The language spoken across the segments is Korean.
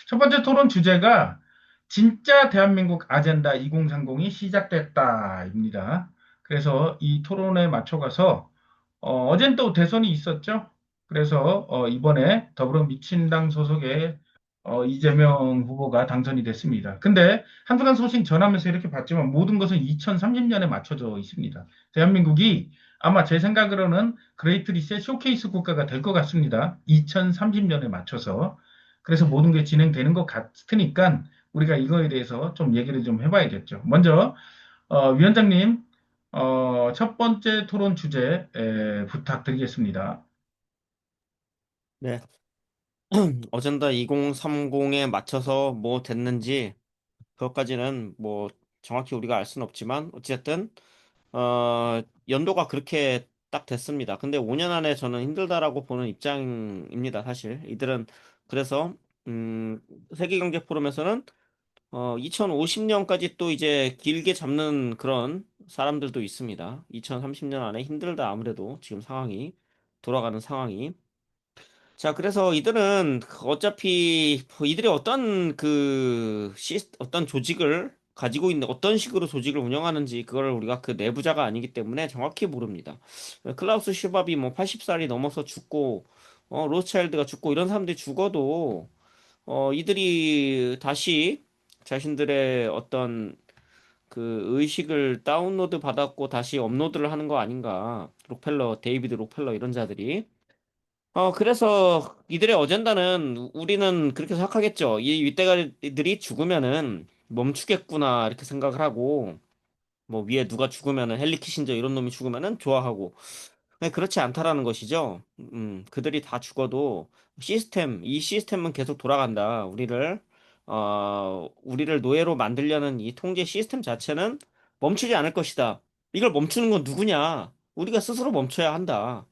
첫 번째 토론 주제가 진짜 대한민국 아젠다 2030이 시작됐다입니다. 그래서 이 토론에 맞춰가서 어젠 또 대선이 있었죠. 그래서 이번에 더불어민주당 소속의 이재명 후보가 당선이 됐습니다. 근데 한두간 소식 전하면서 이렇게 봤지만 모든 것은 2030년에 맞춰져 있습니다. 대한민국이 아마 제 생각으로는 그레이트 리셋 쇼케이스 국가가 될 것 같습니다. 2030년에 맞춰서. 그래서 모든 게 진행되는 것 같으니까 우리가 이거에 대해서 좀 얘기를 좀 해봐야겠죠. 먼저 위원장님 첫 번째 토론 주제 부탁드리겠습니다. 네. 어젠다 2030에 맞춰서 뭐 됐는지 그것까지는 뭐 정확히 우리가 알 수는 없지만 어쨌든 연도가 그렇게 딱 됐습니다. 근데 5년 안에 저는 힘들다라고 보는 입장입니다. 사실 이들은 그래서 음, 세계경제 포럼에서는 2050년까지 또 이제 길게 잡는 그런 사람들도 있습니다. 2030년 안에 힘들다 아무래도 지금 상황이 돌아가는 상황이. 자, 그래서 이들은 어차피 뭐 이들이 어떤 조직을 가지고 있는 어떤 식으로 조직을 운영하는지 그걸 우리가 그 내부자가 아니기 때문에 정확히 모릅니다. 클라우스 슈밥이 뭐 80살이 넘어서 죽고 로스차일드가 죽고 이런 사람들이 죽어도 이들이 다시 자신들의 어떤 그 의식을 다운로드 받았고 다시 업로드를 하는 거 아닌가. 데이비드 록펠러 이런 자들이. 그래서 이들의 어젠다는 우리는 그렇게 생각하겠죠. 이 윗대가리들이 죽으면은 멈추겠구나 이렇게 생각을 하고 뭐 위에 누가 죽으면은 헨리 키신저 이런 놈이 죽으면은 좋아하고 네, 그렇지 않다라는 것이죠. 그들이 다 죽어도 이 시스템은 계속 돌아간다. 우리를 노예로 만들려는 이 통제 시스템 자체는 멈추지 않을 것이다. 이걸 멈추는 건 누구냐? 우리가 스스로 멈춰야 한다.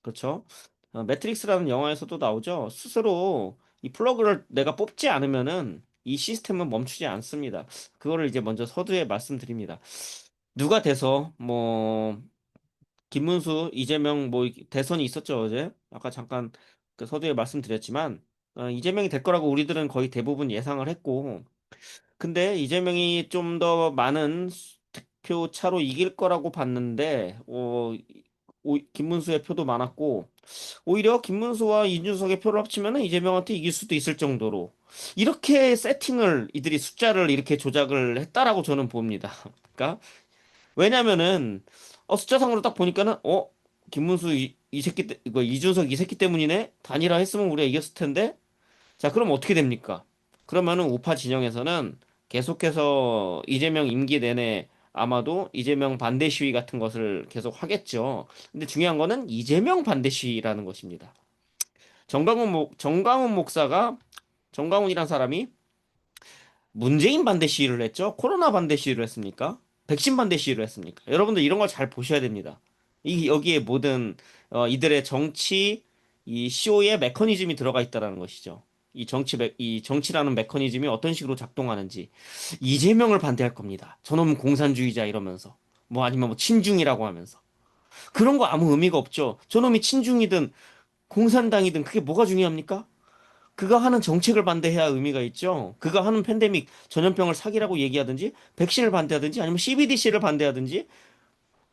그렇죠? 매트릭스라는 영화에서도 나오죠. 스스로 이 플러그를 내가 뽑지 않으면은 이 시스템은 멈추지 않습니다. 그거를 이제 먼저 서두에 말씀드립니다. 누가 돼서 뭐 김문수, 이재명 뭐 대선이 있었죠, 어제. 아까 잠깐 그 서두에 말씀드렸지만 이재명이 될 거라고 우리들은 거의 대부분 예상을 했고 근데 이재명이 좀 더 많은 득표 차로 이길 거라고 봤는데 김문수의 표도 많았고 오히려 김문수와 이준석의 표를 합치면 이재명한테 이길 수도 있을 정도로 이렇게 세팅을 이들이 숫자를 이렇게 조작을 했다라고 저는 봅니다. 그러니까 왜냐면은 숫자상으로 딱 보니까는 김문수 이 새끼 이거 이준석 이 새끼 때문이네 단일화 했으면 우리가 이겼을 텐데 자 그럼 어떻게 됩니까? 그러면은 우파 진영에서는 계속해서 이재명 임기 내내 아마도 이재명 반대 시위 같은 것을 계속 하겠죠. 근데 중요한 거는 이재명 반대 시위라는 것입니다. 정광훈 목사가 정광훈이란 사람이 문재인 반대 시위를 했죠? 코로나 반대 시위를 했습니까? 백신 반대 시위를 했습니까? 여러분들 이런 걸 잘 보셔야 됩니다. 여기에 모든 이들의 이 쇼의 메커니즘이 들어가 있다라는 것이죠. 이 정치라는 메커니즘이 어떤 식으로 작동하는지 이재명을 반대할 겁니다. 저놈은 공산주의자 이러면서 뭐 아니면 뭐 친중이라고 하면서 그런 거 아무 의미가 없죠. 저놈이 친중이든 공산당이든 그게 뭐가 중요합니까? 그가 하는 정책을 반대해야 의미가 있죠. 그가 하는 팬데믹 전염병을 사기라고 얘기하든지, 백신을 반대하든지, 아니면 CBDC를 반대하든지,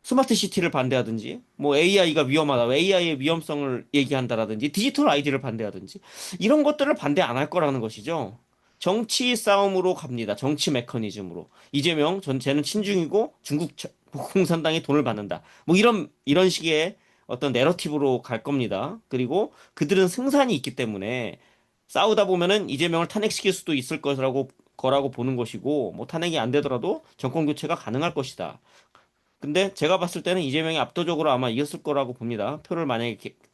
스마트 시티를 반대하든지, 뭐 AI가 위험하다, AI의 위험성을 얘기한다라든지, 디지털 아이디를 반대하든지, 이런 것들을 반대 안 할 거라는 것이죠. 정치 싸움으로 갑니다. 정치 메커니즘으로. 쟤는 친중이고 공산당이 돈을 받는다. 뭐 이런 식의 어떤 내러티브로 갈 겁니다. 그리고 그들은 승산이 있기 때문에 싸우다 보면은 이재명을 탄핵시킬 수도 있을 거라고 보는 것이고, 뭐 탄핵이 안 되더라도 정권 교체가 가능할 것이다. 근데 제가 봤을 때는 이재명이 압도적으로 아마 이겼을 거라고 봅니다.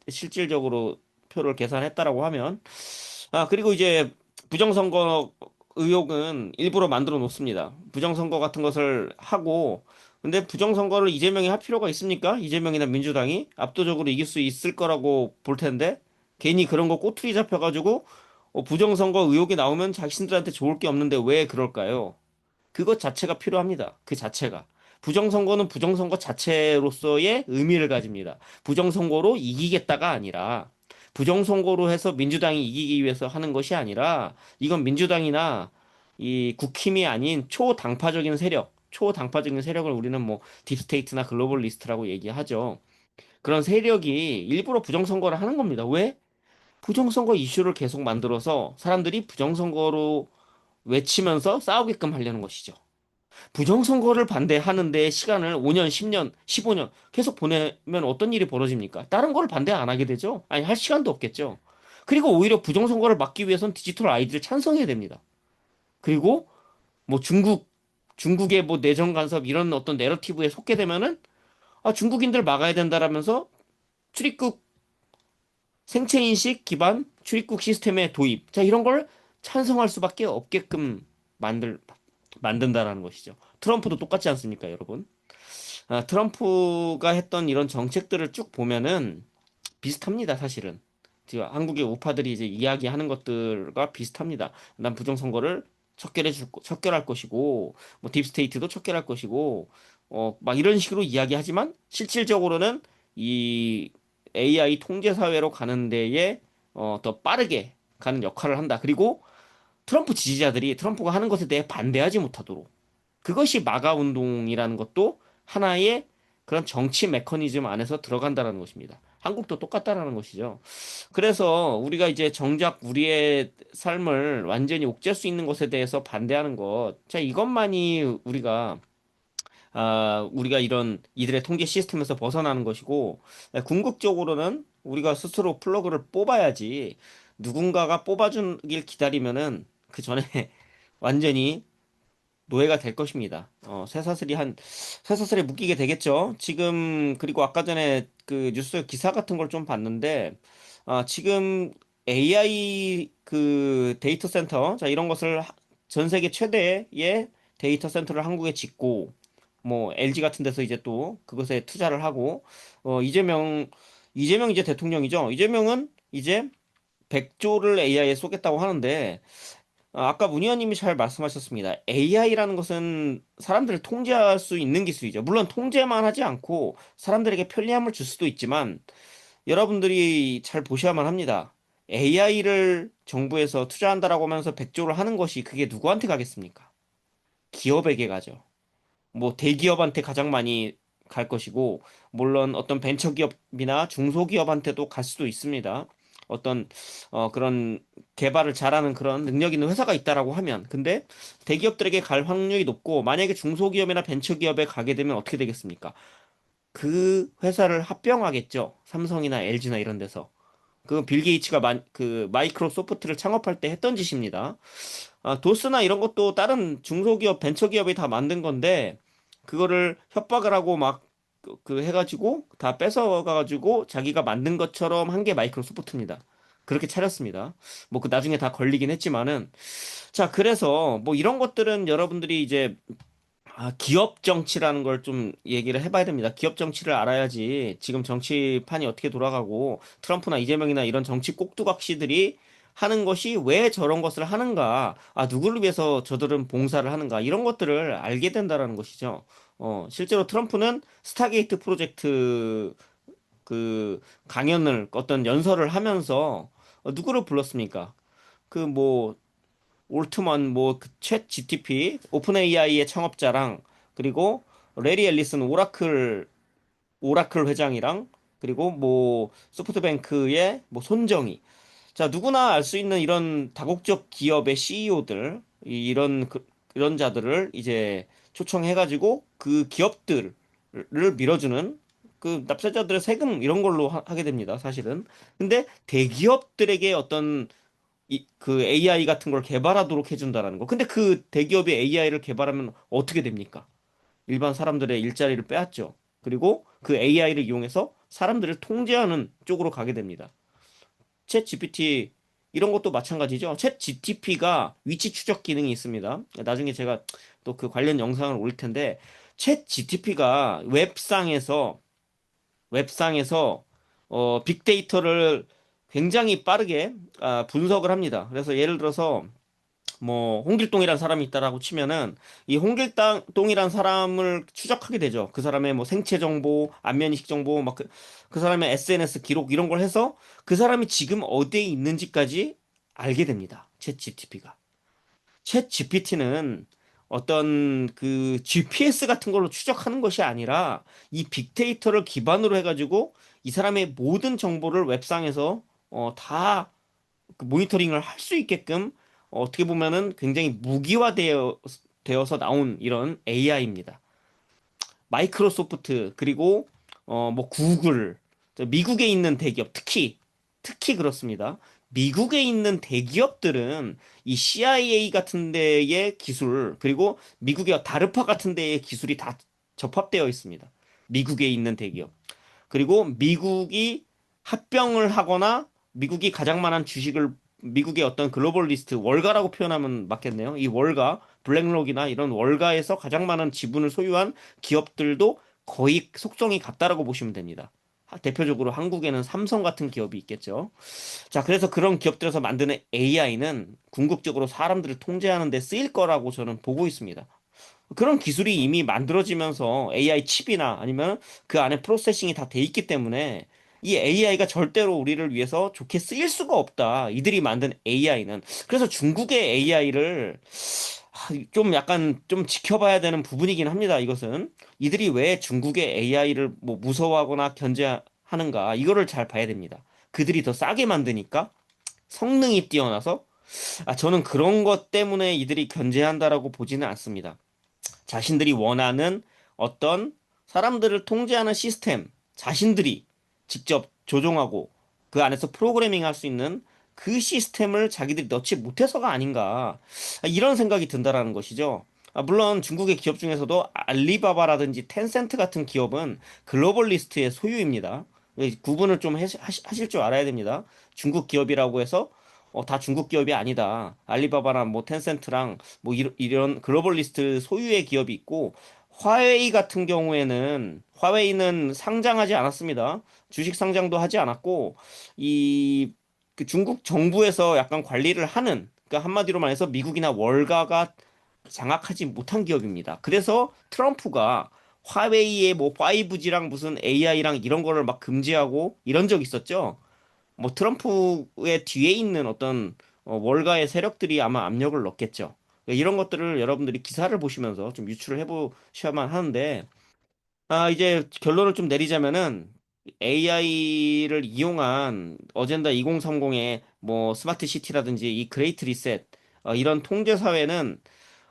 실질적으로 표를 계산했다라고 하면. 그리고 이제 부정선거 의혹은 일부러 만들어 놓습니다. 부정선거 같은 것을 하고, 근데 부정선거를 이재명이 할 필요가 있습니까? 이재명이나 민주당이 압도적으로 이길 수 있을 거라고 볼 텐데, 괜히 그런 거 꼬투리 잡혀가지고, 부정선거 의혹이 나오면 자신들한테 좋을 게 없는데 왜 그럴까요? 그것 자체가 필요합니다. 그 자체가. 부정선거는 부정선거 자체로서의 의미를 가집니다. 부정선거로 이기겠다가 아니라 부정선거로 해서 민주당이 이기기 위해서 하는 것이 아니라 이건 민주당이나 이 국힘이 아닌 초당파적인 세력을 우리는 뭐 딥스테이트나 글로벌 리스트라고 얘기하죠. 그런 세력이 일부러 부정선거를 하는 겁니다. 왜? 부정선거 이슈를 계속 만들어서 사람들이 부정선거로 외치면서 싸우게끔 하려는 것이죠. 부정선거를 반대하는데 시간을 5년, 10년, 15년 계속 보내면 어떤 일이 벌어집니까? 다른 걸 반대 안 하게 되죠? 아니, 할 시간도 없겠죠. 그리고 오히려 부정선거를 막기 위해선 디지털 아이디를 찬성해야 됩니다. 그리고 뭐 중국의 뭐 내정 간섭 이런 어떤 내러티브에 속게 되면은 중국인들 막아야 된다라면서 출입국 생체인식 기반 출입국 시스템의 도입. 자, 이런 걸 찬성할 수밖에 없게끔 만든다라는 것이죠. 트럼프도 똑같지 않습니까, 여러분? 트럼프가 했던 이런 정책들을 쭉 보면은 비슷합니다, 사실은. 지금 한국의 우파들이 이제 이야기하는 것들과 비슷합니다. 난 부정선거를 척결할 것이고, 뭐 딥스테이트도 척결할 것이고, 막 이런 식으로 이야기하지만 실질적으로는 이 AI 통제 사회로 가는 데에 더 빠르게 가는 역할을 한다. 그리고 트럼프 지지자들이 트럼프가 하는 것에 대해 반대하지 못하도록 그것이 마가 운동이라는 것도 하나의 그런 정치 메커니즘 안에서 들어간다는 것입니다. 한국도 똑같다라는 것이죠. 그래서 우리가 이제 정작 우리의 삶을 완전히 옥죄할 수 있는 것에 대해서 반대하는 것, 자, 이것만이 우리가 이런 이들의 통제 시스템에서 벗어나는 것이고, 궁극적으로는 우리가 스스로 플러그를 뽑아야지 누군가가 뽑아주길 기다리면은 그 전에 완전히 노예가 될 것입니다. 쇠사슬에 묶이게 되겠죠. 지금, 그리고 아까 전에 그 뉴스 기사 같은 걸 좀 봤는데, 지금 AI 그 데이터 센터, 자, 이런 것을 전 세계 최대의 데이터 센터를 한국에 짓고, 뭐, LG 같은 데서 이제 또 그것에 투자를 하고, 이재명 이제 대통령이죠. 이재명은 이제 100조를 AI에 쏘겠다고 하는데, 아까 문 의원님이 잘 말씀하셨습니다. AI라는 것은 사람들을 통제할 수 있는 기술이죠. 물론 통제만 하지 않고 사람들에게 편리함을 줄 수도 있지만 여러분들이 잘 보셔야만 합니다. AI를 정부에서 투자한다라고 하면서 100조를 하는 것이 그게 누구한테 가겠습니까? 기업에게 가죠. 뭐 대기업한테 가장 많이 갈 것이고, 물론 어떤 벤처기업이나 중소기업한테도 갈 수도 있습니다. 어떤 그런 개발을 잘하는 그런 능력 있는 회사가 있다라고 하면, 근데 대기업들에게 갈 확률이 높고, 만약에 중소기업이나 벤처기업에 가게 되면 어떻게 되겠습니까? 그 회사를 합병하겠죠. 삼성이나 LG나 이런 데서. 그 빌 게이츠가 그 마이크로소프트를 창업할 때 했던 짓입니다. 도스나 이런 것도 다른 중소기업, 벤처기업이 다 만든 건데, 그거를 협박을 하고 막, 해가지고, 다 뺏어가가지고, 자기가 만든 것처럼 한 게 마이크로소프트입니다. 그렇게 차렸습니다. 뭐, 그 나중에 다 걸리긴 했지만은. 자, 그래서, 뭐, 이런 것들은 여러분들이 이제, 기업 정치라는 걸 좀 얘기를 해봐야 됩니다. 기업 정치를 알아야지 지금 정치판이 어떻게 돌아가고 트럼프나 이재명이나 이런 정치 꼭두각시들이 하는 것이 왜 저런 것을 하는가, 누구를 위해서 저들은 봉사를 하는가, 이런 것들을 알게 된다라는 것이죠. 실제로 트럼프는 스타게이트 프로젝트 그 강연을 어떤 연설을 하면서 누구를 불렀습니까? 그뭐 올트먼 뭐챗 GTP 오픈 AI의 창업자랑 그리고 레리 앨리슨 오라클 회장이랑 그리고 뭐 소프트뱅크의 뭐 손정희. 자, 누구나 알 수 있는 이런 다국적 기업의 CEO들 이런 자들을 이제 초청해가지고 그 기업들을 밀어주는 그 납세자들의 세금 이런 걸로 하게 됩니다, 사실은. 근데 대기업들에게 어떤 그 AI 같은 걸 개발하도록 해준다라는 거. 근데 그 대기업이 AI를 개발하면 어떻게 됩니까? 일반 사람들의 일자리를 빼앗죠. 그리고 그 AI를 이용해서 사람들을 통제하는 쪽으로 가게 됩니다. 챗 GPT 이런 것도 마찬가지죠. 챗 GTP가 위치 추적 기능이 있습니다. 나중에 제가 또 그 관련 영상을 올릴 텐데 챗 GTP가 웹상에서 빅데이터를 굉장히 빠르게 분석을 합니다. 그래서 예를 들어서 뭐 홍길동이란 사람이 있다라고 치면은 이 홍길동이란 사람을 추적하게 되죠. 그 사람의 뭐 생체 정보, 안면 이식 정보, 막 그 사람의 SNS 기록 이런 걸 해서 그 사람이 지금 어디에 있는지까지 알게 됩니다. 챗 GTP가. 챗 GPT는 어떤 그 GPS 같은 걸로 추적하는 것이 아니라 이 빅데이터를 기반으로 해가지고 이 사람의 모든 정보를 웹상에서 다 그 모니터링을 할 수 있게끔 어떻게 보면은 굉장히 되어서 나온 이런 AI입니다. 마이크로소프트 그리고 뭐 구글 미국에 있는 대기업 특히 그렇습니다. 미국에 있는 대기업들은 이 CIA 같은 데의 기술 그리고 미국의 다르파 같은 데의 기술이 다 접합되어 있습니다. 미국에 있는 대기업. 그리고 미국이 합병을 하거나 미국이 가장 많은 주식을 미국의 어떤 글로벌리스트 월가라고 표현하면 맞겠네요. 이 월가, 블랙록이나 이런 월가에서 가장 많은 지분을 소유한 기업들도 거의 속성이 같다라고 보시면 됩니다. 대표적으로 한국에는 삼성 같은 기업이 있겠죠. 자, 그래서 그런 기업들에서 만드는 AI는 궁극적으로 사람들을 통제하는 데 쓰일 거라고 저는 보고 있습니다. 그런 기술이 이미 만들어지면서 AI 칩이나 아니면 그 안에 프로세싱이 다 돼 있기 때문에 이 AI가 절대로 우리를 위해서 좋게 쓰일 수가 없다. 이들이 만든 AI는. 그래서 중국의 AI를 좀 약간 좀 지켜봐야 되는 부분이긴 합니다. 이것은. 이들이 왜 중국의 AI를 뭐 무서워하거나 견제하는가. 이거를 잘 봐야 됩니다. 그들이 더 싸게 만드니까 성능이 뛰어나서 저는 그런 것 때문에 이들이 견제한다라고 보지는 않습니다. 자신들이 원하는 어떤 사람들을 통제하는 시스템, 자신들이 직접 조종하고 그 안에서 프로그래밍 할 수 있는 그 시스템을 자기들이 넣지 못해서가 아닌가. 이런 생각이 든다라는 것이죠. 물론 중국의 기업 중에서도 알리바바라든지 텐센트 같은 기업은 글로벌 리스트의 소유입니다. 구분을 좀 하실 줄 알아야 됩니다. 중국 기업이라고 해서 다 중국 기업이 아니다. 알리바바랑 뭐 텐센트랑 뭐 이런 글로벌 리스트 소유의 기업이 있고 화웨이 같은 경우에는 화웨이는 상장하지 않았습니다. 주식 상장도 하지 않았고 이 그 중국 정부에서 약간 관리를 하는 그러니까 한마디로 말해서 미국이나 월가가 장악하지 못한 기업입니다. 그래서 트럼프가 화웨이의 뭐 5G랑 무슨 AI랑 이런 거를 막 금지하고 이런 적 있었죠. 뭐 트럼프의 뒤에 있는 어떤 월가의 세력들이 아마 압력을 넣겠죠. 그러니까 이런 것들을 여러분들이 기사를 보시면서 좀 유추를 해보셔야만 하는데, 이제 결론을 좀 내리자면은 AI를 이용한 어젠다 2030의 뭐 스마트 시티라든지 이 그레이트 리셋, 이런 통제 사회는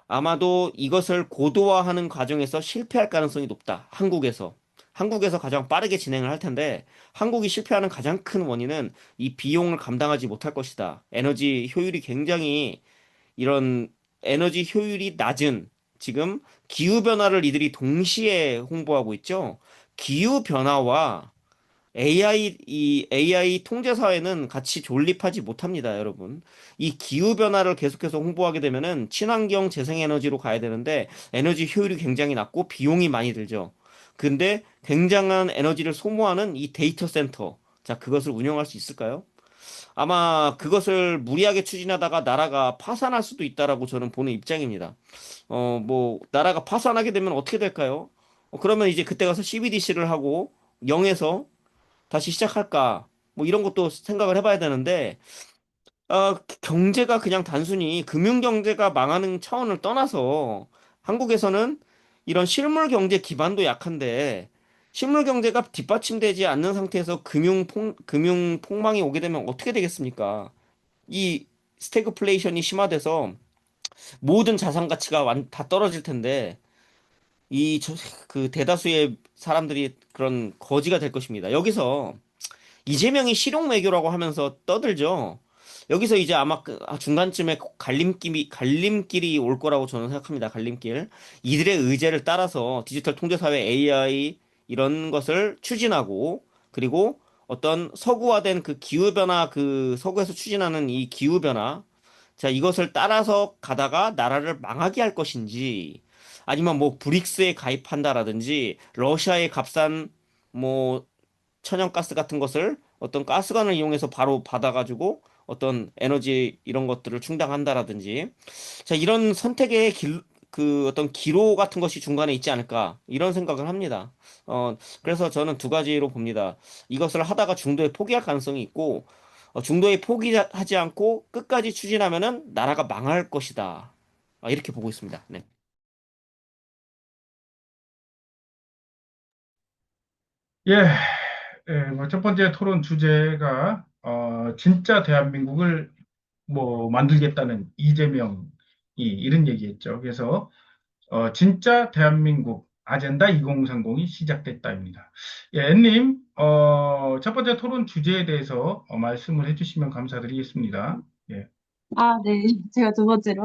아마도 이것을 고도화하는 과정에서 실패할 가능성이 높다. 한국에서. 한국에서 가장 빠르게 진행을 할 텐데, 한국이 실패하는 가장 큰 원인은 이 비용을 감당하지 못할 것이다. 에너지 효율이 굉장히 이런 에너지 효율이 낮은 지금 기후변화를 이들이 동시에 홍보하고 있죠. 기후변화와 이 AI 통제 사회는 같이 존립하지 못합니다, 여러분. 이 기후 변화를 계속해서 홍보하게 되면은 친환경 재생에너지로 가야 되는데 에너지 효율이 굉장히 낮고 비용이 많이 들죠. 근데 굉장한 에너지를 소모하는 이 데이터 센터. 자, 그것을 운영할 수 있을까요? 아마 그것을 무리하게 추진하다가 나라가 파산할 수도 있다라고 저는 보는 입장입니다. 뭐 나라가 파산하게 되면 어떻게 될까요? 그러면 이제 그때 가서 CBDC를 하고 0에서 다시 시작할까? 뭐 이런 것도 생각을 해봐야 되는데, 경제가 그냥 단순히 금융 경제가 망하는 차원을 떠나서 한국에서는 이런 실물 경제 기반도 약한데, 실물 경제가 뒷받침되지 않는 상태에서 금융 폭망이 오게 되면 어떻게 되겠습니까? 이 스태그플레이션이 심화돼서 모든 자산 가치가 다 떨어질 텐데, 그 대다수의 사람들이 그런 거지가 될 것입니다. 여기서 이재명이 실용 외교라고 하면서 떠들죠. 여기서 이제 아마 중간쯤에 갈림길이 올 거라고 저는 생각합니다. 갈림길. 이들의 의제를 따라서 디지털 통제사회 AI 이런 것을 추진하고 그리고 어떤 서구화된 그 기후변화 그 서구에서 추진하는 이 기후변화 자, 이것을 따라서 가다가 나라를 망하게 할 것인지 아니면 뭐 브릭스에 가입한다라든지 러시아의 값싼 뭐 천연가스 같은 것을 어떤 가스관을 이용해서 바로 받아가지고 어떤 에너지 이런 것들을 충당한다라든지 자 이런 선택의 그 어떤 기로 같은 것이 중간에 있지 않을까 이런 생각을 합니다. 그래서 저는 두 가지로 봅니다. 이것을 하다가 중도에 포기할 가능성이 있고 중도에 포기하지 않고 끝까지 추진하면은 나라가 망할 것이다. 이렇게 보고 있습니다. 네. 예, 뭐 첫 번째 토론 주제가 진짜 대한민국을 뭐 만들겠다는 이재명이 이런 얘기했죠. 그래서 진짜 대한민국 아젠다 2030이 시작됐다입니다. 예, 앤님, 첫 번째 토론 주제에 대해서 말씀을 해주시면 감사드리겠습니다. 예. 아, 네. 제가 두 번째로.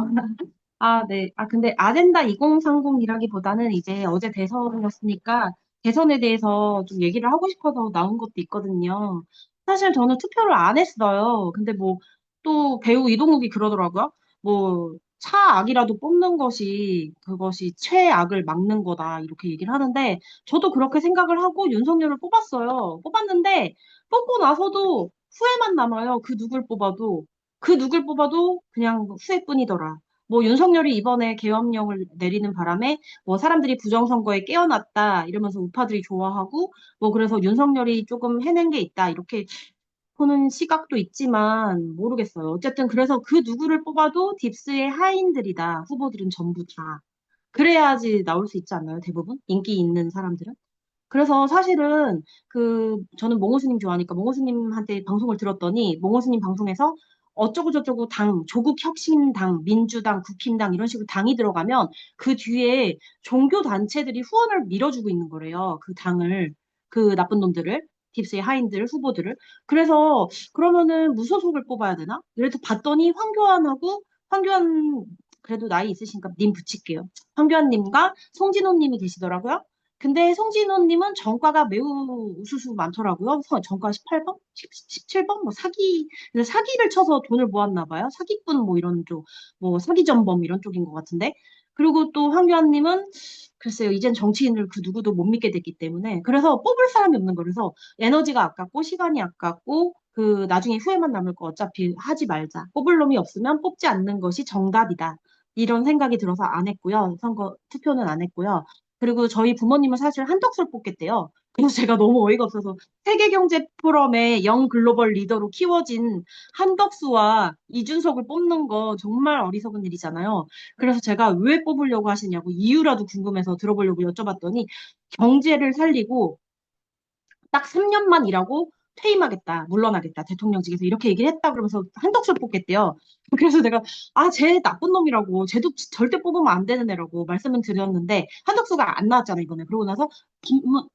아, 네. 아, 근데 아젠다 2030이라기보다는 이제 어제 대선이었으니까 대선에 대해서 좀 얘기를 하고 싶어서 나온 것도 있거든요. 사실 저는 투표를 안 했어요. 근데 뭐 또 배우 이동욱이 그러더라고요. 뭐 차악이라도 뽑는 것이 그것이 최악을 막는 거다. 이렇게 얘기를 하는데 저도 그렇게 생각을 하고 윤석열을 뽑았어요. 뽑았는데 뽑고 나서도 후회만 남아요. 그 누굴 뽑아도 그냥 후회뿐이더라. 뭐 윤석열이 이번에 계엄령을 내리는 바람에 뭐 사람들이 부정선거에 깨어났다 이러면서 우파들이 좋아하고 뭐 그래서 윤석열이 조금 해낸 게 있다 이렇게 보는 시각도 있지만 모르겠어요. 어쨌든 그래서 그 누구를 뽑아도 딥스의 하인들이다. 후보들은 전부 다. 그래야지 나올 수 있지 않나요? 대부분? 인기 있는 사람들은? 그래서 사실은 저는 몽호수님 좋아하니까 몽호수님한테 방송을 들었더니 몽호수님 방송에서 어쩌고저쩌고 당, 조국혁신당, 민주당, 국힘당 이런 식으로 당이 들어가면 그 뒤에 종교 단체들이 후원을 밀어주고 있는 거래요. 그 당을, 그 나쁜 놈들을, 딥스의 하인들, 후보들을. 그래서 그러면은 무소속을 뽑아야 되나? 그래서 봤더니 황교안 그래도 나이 있으시니까 님 붙일게요. 황교안님과 송진호님이 계시더라고요. 근데 송진호님은 전과가 매우 우수수 많더라고요. 전과 18번? 17번? 뭐 그래서 사기를 쳐서 돈을 모았나 봐요. 사기꾼 뭐 이런 쪽, 뭐 사기전범 이런 쪽인 것 같은데. 그리고 또 황교안님은 글쎄요, 이젠 정치인을 그 누구도 못 믿게 됐기 때문에. 그래서 뽑을 사람이 없는 거. 그래서 에너지가 아깝고, 시간이 아깝고, 나중에 후회만 남을 거 어차피 하지 말자. 뽑을 놈이 없으면 뽑지 않는 것이 정답이다. 이런 생각이 들어서 안 했고요. 투표는 안 했고요. 그리고 저희 부모님은 사실 한덕수를 뽑겠대요. 그래서 제가 너무 어이가 없어서 세계경제 포럼의 영 글로벌 리더로 키워진 한덕수와 이준석을 뽑는 거 정말 어리석은 일이잖아요. 그래서 제가 왜 뽑으려고 하시냐고 이유라도 궁금해서 들어보려고 여쭤봤더니 경제를 살리고 딱 3년만 일하고 퇴임하겠다, 물러나겠다, 대통령직에서 이렇게 얘기를 했다 그러면서 한덕수를 뽑겠대요. 그래서 내가, 쟤 나쁜 놈이라고, 쟤도 절대 뽑으면 안 되는 애라고 말씀을 드렸는데, 한덕수가 안 나왔잖아, 이번에. 그러고 나서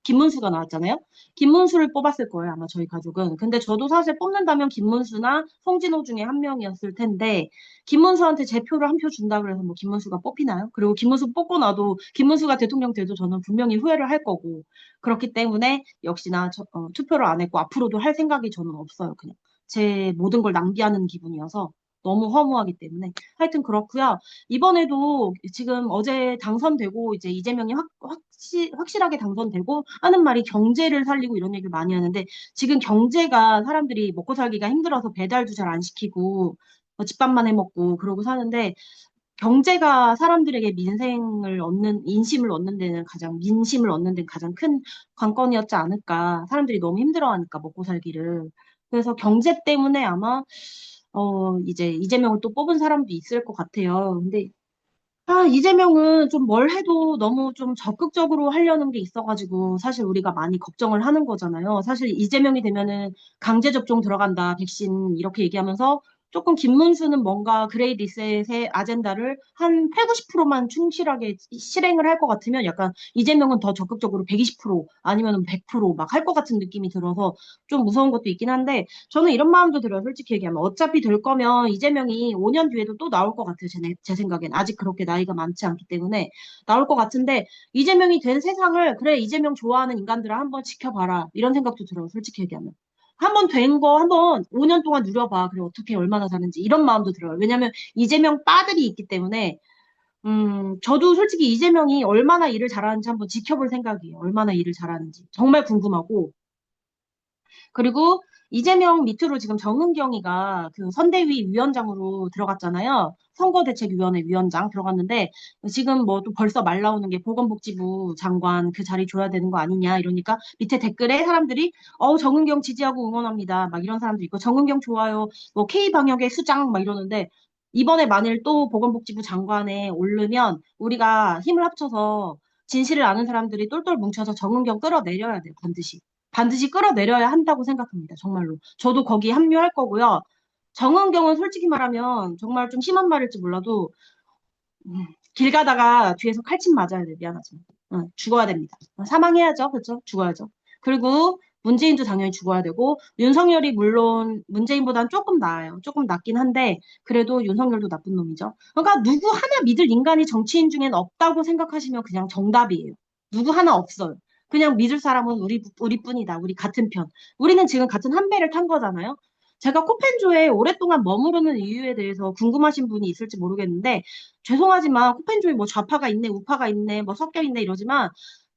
김문수가 나왔잖아요. 김문수를 뽑았을 거예요, 아마 저희 가족은. 근데 저도 사실 뽑는다면 김문수나 송진호 중에 한 명이었을 텐데, 김문수한테 제 표를 한 표 준다 그래서 뭐 김문수가 뽑히나요? 그리고 김문수 뽑고 나도, 김문수가 대통령 돼도 저는 분명히 후회를 할 거고, 그렇기 때문에 역시나 투표를 안 했고 앞으로도 할 생각이 저는 없어요. 그냥 제 모든 걸 낭비하는 기분이어서 너무 허무하기 때문에 하여튼 그렇고요. 이번에도 지금 어제 당선되고 이제 이재명이 확실하게 당선되고 하는 말이 경제를 살리고 이런 얘기를 많이 하는데 지금 경제가 사람들이 먹고 살기가 힘들어서 배달도 잘 안 시키고 집밥만 해 먹고 그러고 사는데 경제가 사람들에게 민심을 얻는 데는 가장 큰 관건이었지 않을까. 사람들이 너무 힘들어하니까, 먹고 살기를. 그래서 경제 때문에 아마, 이제 이재명을 또 뽑은 사람도 있을 것 같아요. 근데, 이재명은 좀 뭘 해도 너무 좀 적극적으로 하려는 게 있어가지고, 사실 우리가 많이 걱정을 하는 거잖아요. 사실 이재명이 되면은 강제 접종 들어간다, 백신, 이렇게 얘기하면서 조금 김문수는 뭔가 그레이 리셋의 아젠다를 한 8, 90%만 충실하게 실행을 할 것 같으면 약간 이재명은 더 적극적으로 120% 아니면 100%막 할 것 같은 느낌이 들어서 좀 무서운 것도 있긴 한데 저는 이런 마음도 들어요. 솔직히 얘기하면 어차피 될 거면 이재명이 5년 뒤에도 또 나올 것 같아요. 제 생각엔 아직 그렇게 나이가 많지 않기 때문에 나올 것 같은데 이재명이 된 세상을 그래 이재명 좋아하는 인간들아 한번 지켜봐라 이런 생각도 들어요. 솔직히 얘기하면. 한 번 된 거 한번 5년 동안 누려봐. 그래 어떻게 얼마나 사는지 이런 마음도 들어요. 왜냐면 이재명 빠들이 있기 때문에 저도 솔직히 이재명이 얼마나 일을 잘하는지 한번 지켜볼 생각이에요. 얼마나 일을 잘하는지 정말 궁금하고 그리고 이재명 밑으로 지금 정은경이가 그 선대위 위원장으로 들어갔잖아요. 선거대책위원회 위원장 들어갔는데 지금 뭐 또 벌써 말 나오는 게 보건복지부 장관 그 자리 줘야 되는 거 아니냐 이러니까 밑에 댓글에 사람들이 정은경 지지하고 응원합니다. 막 이런 사람도 있고 정은경 좋아요. 뭐 K방역의 수장 막 이러는데 이번에 만일 또 보건복지부 장관에 오르면 우리가 힘을 합쳐서 진실을 아는 사람들이 똘똘 뭉쳐서 정은경 끌어내려야 돼요. 반드시. 반드시 끌어내려야 한다고 생각합니다. 정말로. 저도 거기 합류할 거고요. 정은경은 솔직히 말하면 정말 좀 심한 말일지 몰라도 길 가다가 뒤에서 칼집 맞아야 돼. 미안하지만. 죽어야 됩니다. 사망해야죠. 그렇죠? 죽어야죠. 그리고 문재인도 당연히 죽어야 되고 윤석열이 물론 문재인보다는 조금 나아요. 조금 낫긴 한데 그래도 윤석열도 나쁜 놈이죠. 그러니까 누구 하나 믿을 인간이 정치인 중엔 없다고 생각하시면 그냥 정답이에요. 누구 하나 없어요. 그냥 믿을 사람은 우리뿐이다. 우리 같은 편. 우리는 지금 같은 한 배를 탄 거잖아요. 제가 코펜조에 오랫동안 머무르는 이유에 대해서 궁금하신 분이 있을지 모르겠는데 죄송하지만 코펜조에 뭐 좌파가 있네, 우파가 있네, 뭐 섞여 있네 이러지만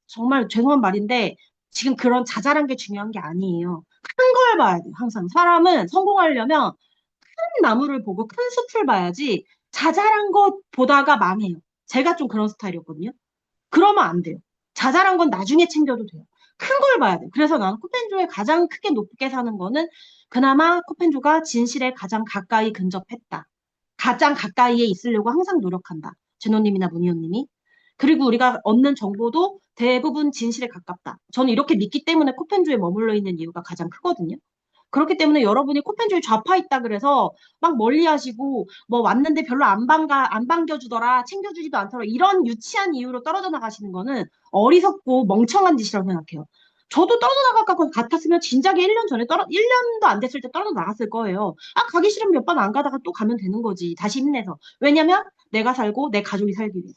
정말 죄송한 말인데 지금 그런 자잘한 게 중요한 게 아니에요. 큰 걸 봐야 돼요. 항상 사람은 성공하려면 큰 나무를 보고 큰 숲을 봐야지 자잘한 것 보다가 망해요. 제가 좀 그런 스타일이었거든요. 그러면 안 돼요. 자잘한 건 나중에 챙겨도 돼요. 큰 걸 봐야 돼요. 그래서 나는 코펜조에 가장 크게 높게 사는 거는 그나마 코펜조가 진실에 가장 가까이 근접했다. 가장 가까이에 있으려고 항상 노력한다. 제노님이나 문희원님이. 그리고 우리가 얻는 정보도 대부분 진실에 가깝다. 저는 이렇게 믿기 때문에 코펜조에 머물러 있는 이유가 가장 크거든요. 그렇기 때문에 여러분이 코펜조에 좌파 있다 그래서 막 멀리 하시고 뭐 왔는데 별로 안 반겨주더라 챙겨주지도 않더라 이런 유치한 이유로 떨어져 나가시는 거는 어리석고 멍청한 짓이라고 생각해요. 저도 떨어져 나갈 것 같았으면 진작에 1년 전에 1년도 안 됐을 때 떨어져 나갔을 거예요. 가기 싫으면 몇 번 안 가다가 또 가면 되는 거지. 다시 힘내서. 왜냐면 내가 살고 내 가족이 살기 위해서.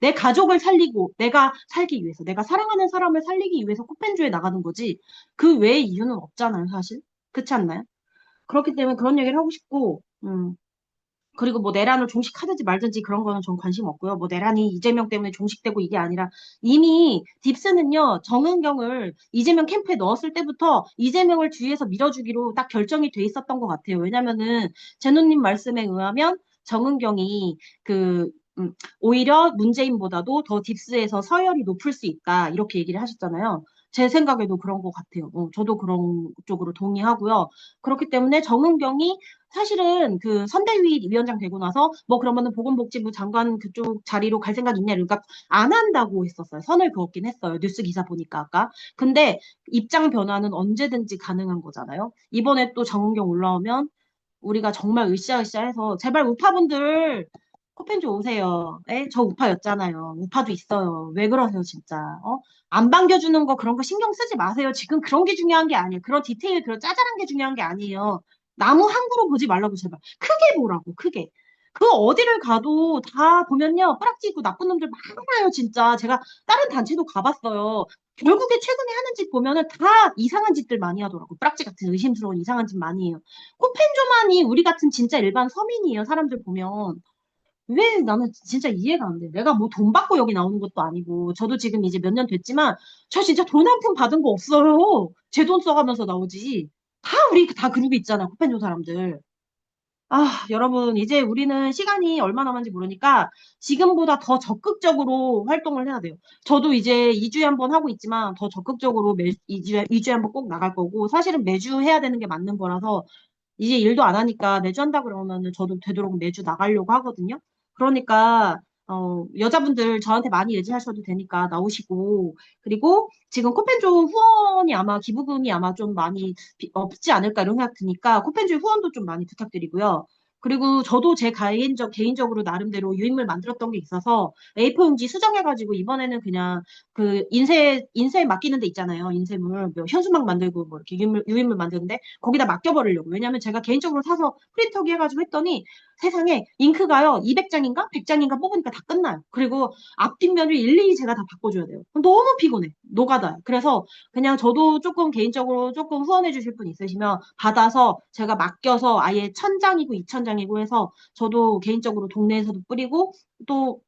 내 가족을 살리고 내가 살기 위해서. 내가 사랑하는 사람을 살리기 위해서 코펜조에 나가는 거지. 그 외의 이유는 없잖아요, 사실. 그렇지 않나요? 그렇기 때문에 그런 얘기를 하고 싶고, 그리고 뭐 내란을 종식하든지 말든지 그런 거는 전 관심 없고요. 뭐 내란이 이재명 때문에 종식되고 이게 아니라 이미 딥스는요, 정은경을 이재명 캠프에 넣었을 때부터 이재명을 뒤에서 밀어주기로 딱 결정이 돼 있었던 것 같아요. 왜냐면은 제노님 말씀에 의하면 정은경이 그, 오히려 문재인보다도 더 딥스에서 서열이 높을 수 있다. 이렇게 얘기를 하셨잖아요. 제 생각에도 그런 것 같아요. 저도 그런 쪽으로 동의하고요. 그렇기 때문에 정은경이 사실은 그 선대위 위원장 되고 나서 뭐 그러면은 보건복지부 장관 그쪽 자리로 갈 생각 있냐 그러니까 안 한다고 했었어요. 선을 그었긴 했어요. 뉴스 기사 보니까 아까. 근데 입장 변화는 언제든지 가능한 거잖아요. 이번에 또 정은경 올라오면 우리가 정말 으쌰으쌰해서 제발 우파분들 코펜조 오세요. 에? 저 우파였잖아요. 우파도 있어요. 왜 그러세요, 진짜? 안 반겨주는 거 그런 거 신경 쓰지 마세요. 지금 그런 게 중요한 게 아니에요. 그런 디테일, 그런 짜잘한 게 중요한 게 아니에요. 나무 한 그루 보지 말라고 제발. 크게 보라고, 크게. 그 어디를 가도 다 보면요. 뿌락지고 나쁜 놈들 많아요, 진짜. 제가 다른 단체도 가봤어요. 결국에 최근에 하는 짓 보면은 다 이상한 짓들 많이 하더라고. 뿌락지 같은 의심스러운 이상한 짓 많이 해요. 코펜조만이 우리 같은 진짜 일반 서민이에요. 사람들 보면. 왜 나는 진짜 이해가 안 돼. 내가 뭐 돈 받고 여기 나오는 것도 아니고, 저도 지금 이제 몇 년 됐지만, 저 진짜 돈 한 푼 받은 거 없어요. 제 돈 써가면서 나오지. 우리 다 그룹이 있잖아, 코펜조 사람들. 여러분, 이제 우리는 시간이 얼마 남았는지 모르니까 지금보다 더 적극적으로 활동을 해야 돼요. 저도 이제 2주에 한 번 하고 있지만 더 적극적으로 2주에 한 번 꼭 나갈 거고, 사실은 매주 해야 되는 게 맞는 거라서 이제 일도 안 하니까 매주 한다 그러면은 저도 되도록 매주 나가려고 하거든요. 그러니까 여자분들 저한테 많이 의지하셔도 되니까 나오시고 그리고 지금 코펜조 후원이 아마 기부금이 아마 좀 많이 없지 않을까 이런 생각 드니까 코펜조 후원도 좀 많이 부탁드리고요. 그리고 저도 제 개인적으로 나름대로 유인물 만들었던 게 있어서 A4 용지 수정해가지고 이번에는 그냥 그 인쇄 맡기는 데 있잖아요. 인쇄물, 뭐 현수막 만들고 뭐 이렇게 유인물 만드는데 거기다 맡겨버리려고. 왜냐면 제가 개인적으로 사서 프린터기 해가지고 했더니 세상에 잉크가요 200장인가 100장인가 뽑으니까 다 끝나요. 그리고 앞뒷면을 일일이 제가 다 바꿔줘야 돼요. 너무 피곤해. 노가다요. 그래서 그냥 저도 조금 개인적으로 조금 후원해 주실 분 있으시면 받아서 제가 맡겨서 아예 1000장이고 2000장이고 해서 저도 개인적으로 동네에서도 뿌리고 또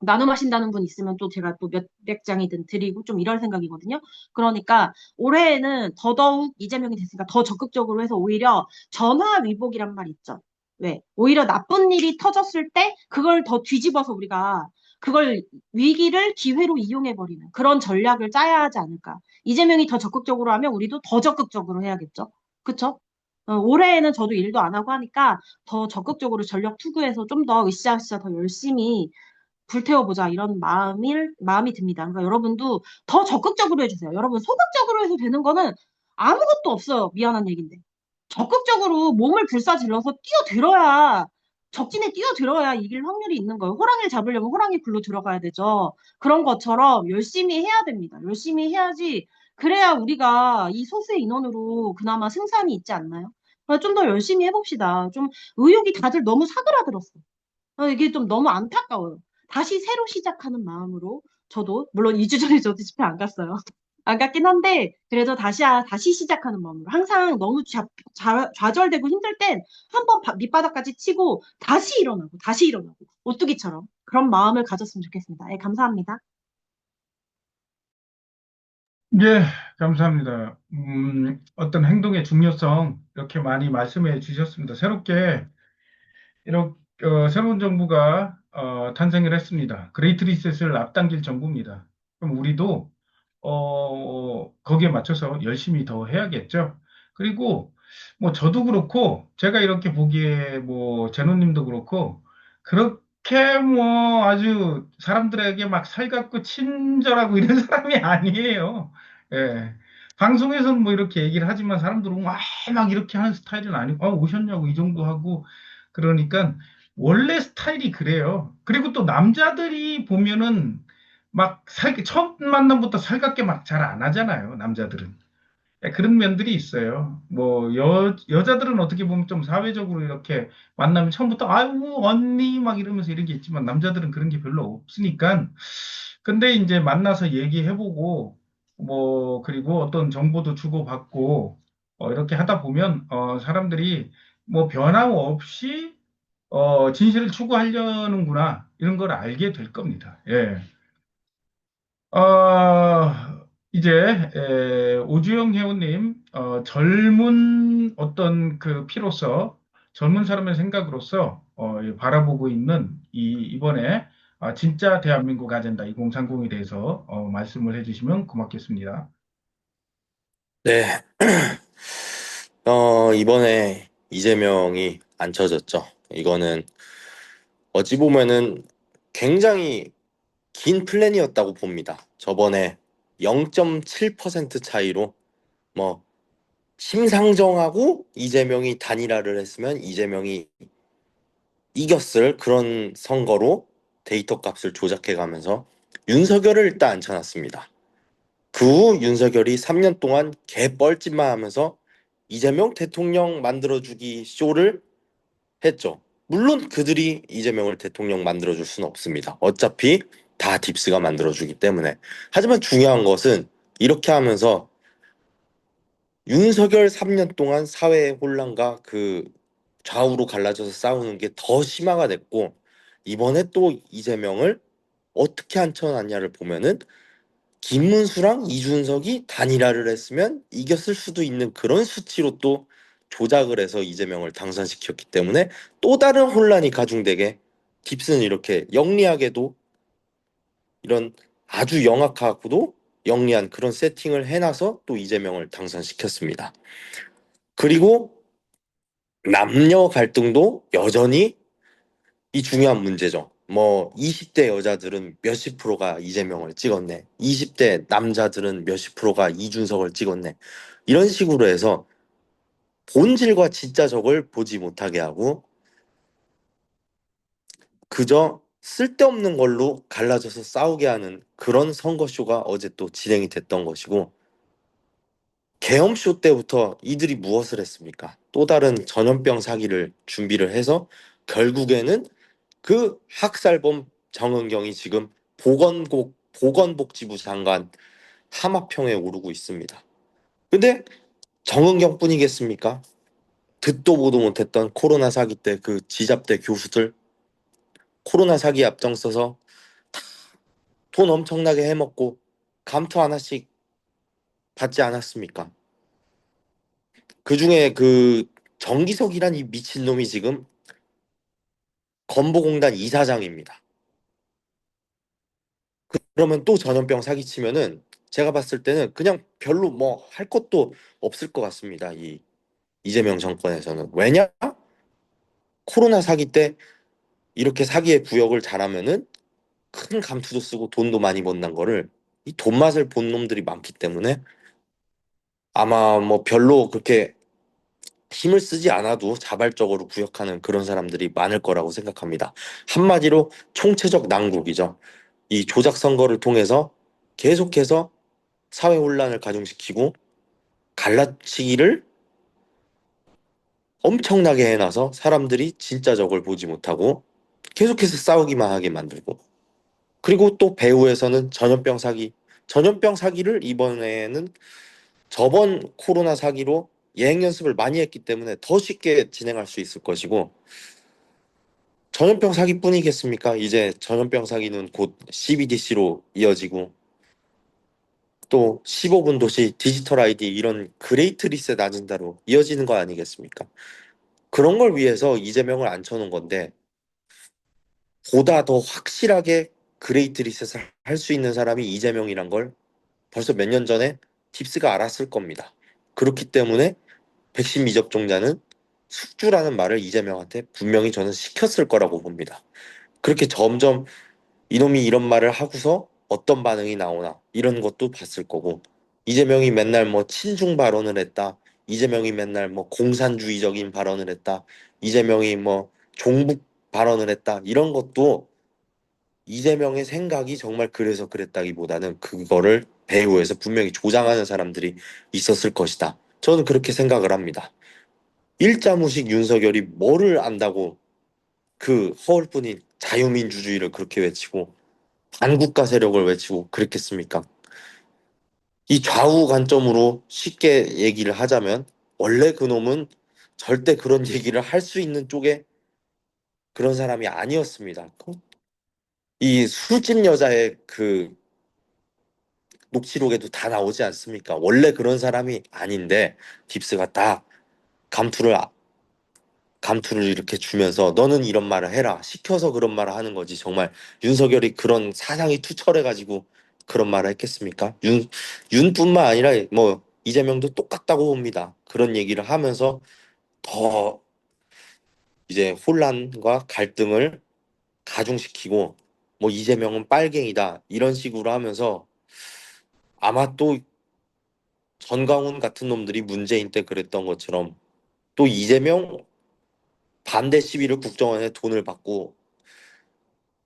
나눔하신다는 분 있으면 또 제가 또 몇백 장이든 드리고 좀 이럴 생각이거든요. 그러니까 올해에는 더더욱 이재명이 됐으니까 더 적극적으로 해서 오히려 전화위복이란 말 있죠. 왜? 오히려 나쁜 일이 터졌을 때 그걸 더 뒤집어서 우리가 그걸 위기를 기회로 이용해버리는 그런 전략을 짜야 하지 않을까. 이재명이 더 적극적으로 하면 우리도 더 적극적으로 해야겠죠. 그쵸? 올해에는 저도 일도 안 하고 하니까 더 적극적으로 전력 투구해서 좀 더 으쌰으쌰 더 열심히 불태워보자 이런 마음이 듭니다. 그러니까 여러분도 더 적극적으로 해주세요. 여러분 소극적으로 해서 되는 거는 아무것도 없어요. 미안한 얘기인데. 적극적으로 몸을 불사질러서 뛰어들어야 적진에 뛰어들어야 이길 확률이 있는 거예요. 호랑이를 잡으려면 호랑이 굴로 들어가야 되죠. 그런 것처럼 열심히 해야 됩니다. 열심히 해야지 그래야 우리가 이 소수의 인원으로 그나마 승산이 있지 않나요? 좀 더 열심히 해봅시다. 좀 의욕이 다들 너무 사그라들었어. 이게 좀 너무 안타까워요. 다시 새로 시작하는 마음으로 저도 물론 2주 전에 저도 집회 안 갔어요. 안 갔긴 한데 그래도 다시 시작하는 마음으로 항상 너무 좌절되고 힘들 땐 한번 밑바닥까지 치고 다시 일어나고 오뚜기처럼 그런 마음을 가졌으면 좋겠습니다. 예, 감사합니다. 예, 감사합니다. 어떤 행동의 중요성 이렇게 많이 말씀해 주셨습니다. 새롭게 이렇게 새로운 정부가 탄생을 했습니다. 그레이트 리셋을 앞당길 정부입니다. 그럼 우리도 거기에 맞춰서 열심히 더 해야겠죠. 그리고 뭐 저도 그렇고 제가 이렇게 보기에 뭐 제노님도 그렇고 그렇게 뭐 아주 사람들에게 막 살갑고 친절하고 이런 사람이 아니에요. 예. 방송에서는 뭐 이렇게 얘기를 하지만 사람들은 막 이렇게 하는 스타일은 아니고 오셨냐고 이 정도 하고 그러니까 원래 스타일이 그래요. 그리고 또 남자들이 보면은 처음 만남부터 살갑게 막 잘 안 하잖아요. 남자들은. 예, 그런 면들이 있어요. 뭐, 여자들은 어떻게 보면 좀 사회적으로 이렇게 만나면 처음부터, 아유, 언니, 막 이러면서 이런 게 있지만, 남자들은 그런 게 별로 없으니까. 근데 이제 만나서 얘기해보고, 뭐, 그리고 어떤 정보도 주고받고, 이렇게 하다 보면, 사람들이 뭐 변함없이, 진실을 추구하려는구나, 이런 걸 알게 될 겁니다. 예. 이제 오주영 회원님 젊은 어떤 그 피로서 젊은 사람의 생각으로서 바라보고 있는 이번에 진짜 대한민국 아젠다 2030에 대해서 말씀을 해주시면 고맙겠습니다. 네, 이번에 이재명이 안 쳐졌죠. 이거는 어찌 보면은 굉장히 긴 플랜이었다고 봅니다. 저번에 0.7% 차이로 뭐 심상정하고 이재명이 단일화를 했으면 이재명이 이겼을 그런 선거로 데이터 값을 조작해 가면서 윤석열을 일단 앉혀놨습니다. 그 후 윤석열이 3년 동안 개뻘짓만 하면서 이재명 대통령 만들어주기 쇼를 했죠. 물론 그들이 이재명을 대통령 만들어줄 수는 없습니다. 어차피 다 딥스가 만들어주기 때문에. 하지만 중요한 것은 이렇게 하면서 윤석열 3년 동안 사회의 혼란과 그 좌우로 갈라져서 싸우는 게 더 심화가 됐고, 이번에 또 이재명을 어떻게 앉혀놨냐를 보면은 김문수랑 이준석이 단일화를 했으면 이겼을 수도 있는 그런 수치로 또 조작을 해서 이재명을 당선시켰기 때문에 또 다른 혼란이 가중되게 깁스는 이렇게 영리하게도 이런 아주 영악하고도 영리한 그런 세팅을 해놔서 또 이재명을 당선시켰습니다. 그리고 남녀 갈등도 여전히 이 중요한 문제죠. 뭐 20대 여자들은 몇십 프로가 이재명을 찍었네. 20대 남자들은 몇십 프로가 이준석을 찍었네. 이런 식으로 해서 본질과 진짜적을 보지 못하게 하고 그저 쓸데없는 걸로 갈라져서 싸우게 하는 그런 선거쇼가 어제 또 진행이 됐던 것이고, 계엄쇼 때부터 이들이 무엇을 했습니까? 또 다른 전염병 사기를 준비를 해서 결국에는 그 학살범 정은경이 지금 보건복지부 장관 하마평에 오르고 있습니다. 근데 정은경뿐이겠습니까? 듣도 보도 못했던 코로나 사기 때 그 지잡대 교수들 코로나 사기 앞장서서 돈 엄청나게 해먹고 감투 하나씩 받지 않았습니까? 그중에 그 정기석이란 이 미친놈이 지금 건보공단 이사장입니다. 그러면 또 전염병 사기치면은 제가 봤을 때는 그냥 별로 뭐 할 것도 없을 것 같습니다. 이 이재명 정권에서는. 왜냐? 코로나 사기 때 이렇게 사기의 부역을 잘하면은 큰 감투도 쓰고 돈도 많이 번다는 거를 이 돈 맛을 본 놈들이 많기 때문에 아마 뭐 별로 그렇게 힘을 쓰지 않아도 자발적으로 구역하는 그런 사람들이 많을 거라고 생각합니다. 한마디로 총체적 난국이죠. 이 조작 선거를 통해서 계속해서 사회 혼란을 가중시키고 갈라치기를 엄청나게 해놔서 사람들이 진짜 적을 보지 못하고 계속해서 싸우기만 하게 만들고, 그리고 또 배후에서는 전염병 사기, 전염병 사기를 이번에는 저번 코로나 사기로 예행 연습을 많이 했기 때문에 더 쉽게 진행할 수 있을 것이고, 전염병 사기뿐이겠습니까? 이제 전염병 사기는 곧 CBDC로 이어지고 또 15분 도시 디지털 아이디 이런 그레이트 리셋 아젠다로 이어지는 거 아니겠습니까? 그런 걸 위해서 이재명을 앉혀놓은 건데, 보다 더 확실하게 그레이트 리셋을 할 수 있는 사람이 이재명이란 걸 벌써 몇 년 전에 딥스가 알았을 겁니다. 그렇기 때문에 백신 미접종자는 숙주라는 말을 이재명한테 분명히 저는 시켰을 거라고 봅니다. 그렇게 점점 이놈이 이런 말을 하고서 어떤 반응이 나오나 이런 것도 봤을 거고, 이재명이 맨날 뭐 친중 발언을 했다, 이재명이 맨날 뭐 공산주의적인 발언을 했다, 이재명이 뭐 종북 발언을 했다, 이런 것도 이재명의 생각이 정말 그래서 그랬다기보다는 그거를 배후에서 분명히 조장하는 사람들이 있었을 것이다. 저는 그렇게 생각을 합니다. 일자무식 윤석열이 뭐를 안다고 그 허울뿐인 자유민주주의를 그렇게 외치고 반국가 세력을 외치고 그랬겠습니까? 이 좌우 관점으로 쉽게 얘기를 하자면 원래 그놈은 절대 그런 얘기를 할 수 있는 쪽에 그런 사람이 아니었습니다. 이 술집 여자의 그 녹취록에도 다 나오지 않습니까? 원래 그런 사람이 아닌데 딥스가 딱 감투를 감투를 이렇게 주면서 너는 이런 말을 해라 시켜서 그런 말을 하는 거지. 정말 윤석열이 그런 사상이 투철해가지고 그런 말을 했겠습니까? 윤뿐만 아니라 뭐 이재명도 똑같다고 봅니다. 그런 얘기를 하면서 더 이제 혼란과 갈등을 가중시키고 뭐 이재명은 빨갱이다 이런 식으로 하면서 아마 또 전광훈 같은 놈들이 문재인 때 그랬던 것처럼 또 이재명 반대 시위를 국정원에 돈을 받고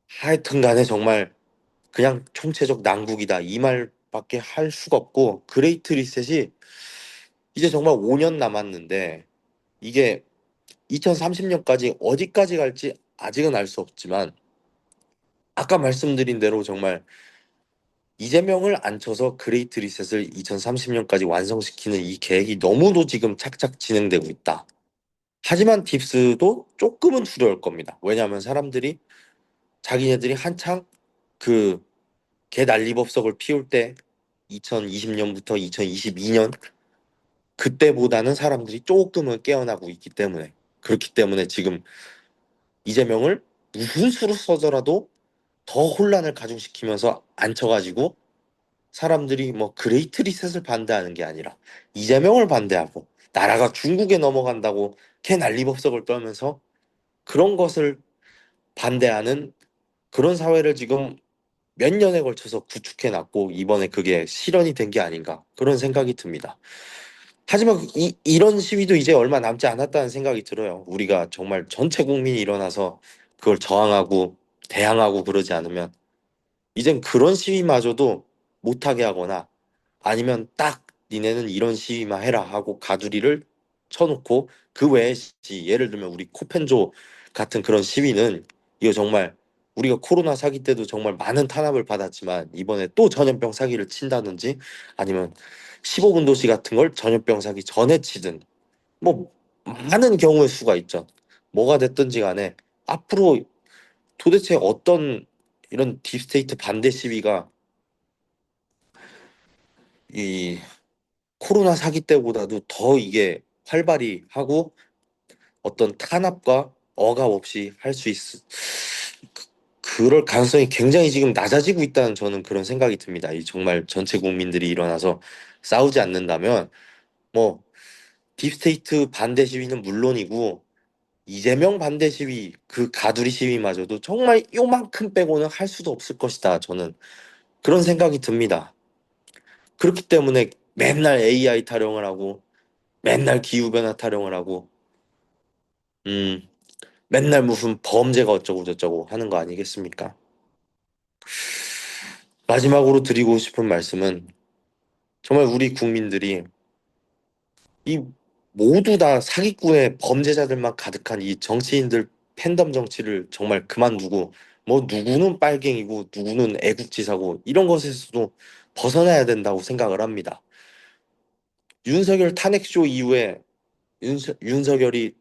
하여튼 간에 정말 그냥 총체적 난국이다 이 말밖에 할 수가 없고, 그레이트 리셋이 이제 정말 5년 남았는데 이게 2030년까지 어디까지 갈지 아직은 알 수 없지만 아까 말씀드린 대로 정말 이재명을 앉혀서 그레이트 리셋을 2030년까지 완성시키는 이 계획이 너무도 지금 착착 진행되고 있다. 하지만 딥스도 조금은 두려울 겁니다. 왜냐하면 사람들이 자기네들이 한창 그 개 난리법석을 피울 때 2020년부터 2022년 그때보다는 사람들이 조금은 깨어나고 있기 때문에, 그렇기 때문에 지금 이재명을 무슨 수로 써서라도 더 혼란을 가중시키면서 앉혀가지고 사람들이 뭐 그레이트 리셋을 반대하는 게 아니라 이재명을 반대하고 나라가 중국에 넘어간다고 개 난리법석을 떨면서 그런 것을 반대하는 그런 사회를 지금 몇 년에 걸쳐서 구축해 놨고 이번에 그게 실현이 된 게 아닌가 그런 생각이 듭니다. 하지만 이런 시위도 이제 얼마 남지 않았다는 생각이 들어요. 우리가 정말 전체 국민이 일어나서 그걸 저항하고 대항하고 그러지 않으면 이젠 그런 시위마저도 못하게 하거나 아니면 딱 니네는 이런 시위만 해라 하고 가두리를 쳐놓고 그 외의 예를 들면 우리 코펜조 같은 그런 시위는 이거 정말 우리가 코로나 사기 때도 정말 많은 탄압을 받았지만 이번에 또 전염병 사기를 친다든지 아니면 15분 도시 같은 걸 전염병 사기 전에 치든 뭐 많은 경우의 수가 있죠. 뭐가 됐든지 간에 앞으로 도대체 어떤 이런 딥스테이트 반대 시위가 이 코로나 사기 때보다도 더 이게 활발히 하고 어떤 탄압과 억압 없이 할 수 그럴 가능성이 굉장히 지금 낮아지고 있다는 저는 그런 생각이 듭니다. 이 정말 전체 국민들이 일어나서 싸우지 않는다면 뭐 딥스테이트 반대 시위는 물론이고 이재명 반대 시위 그 가두리 시위마저도 정말 요만큼 빼고는 할 수도 없을 것이다. 저는 그런 생각이 듭니다. 그렇기 때문에 맨날 AI 타령을 하고 맨날 기후변화 타령을 하고 음 맨날 무슨 범죄가 어쩌고 저쩌고 하는 거 아니겠습니까? 마지막으로 드리고 싶은 말씀은 정말 우리 국민들이 이 모두 다 사기꾼의 범죄자들만 가득한 이 정치인들 팬덤 정치를 정말 그만두고 뭐 누구는 빨갱이고 누구는 애국지사고 이런 것에서도 벗어나야 된다고 생각을 합니다. 윤석열 탄핵쇼 이후에 윤석열이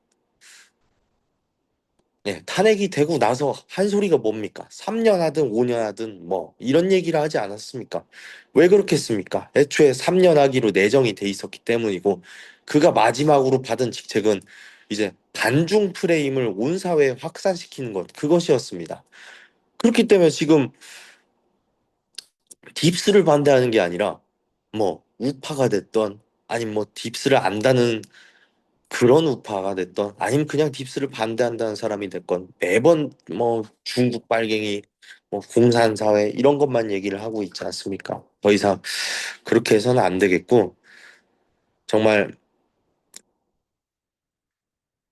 탄핵이 되고 나서 한 소리가 뭡니까? 3년 하든 5년 하든 뭐 이런 얘기를 하지 않았습니까? 왜 그렇게 했습니까? 애초에 3년 하기로 내정이 돼 있었기 때문이고 그가 마지막으로 받은 직책은 이제 반중 프레임을 온 사회에 확산시키는 것 그것이었습니다. 그렇기 때문에 지금 딥스를 반대하는 게 아니라 뭐 우파가 됐던 아니면 뭐 딥스를 안다는 그런 우파가 됐던 아니면 그냥 딥스를 반대한다는 사람이 됐건 매번 뭐 중국 빨갱이 뭐 공산사회 이런 것만 얘기를 하고 있지 않습니까? 더 이상 그렇게 해서는 안 되겠고 정말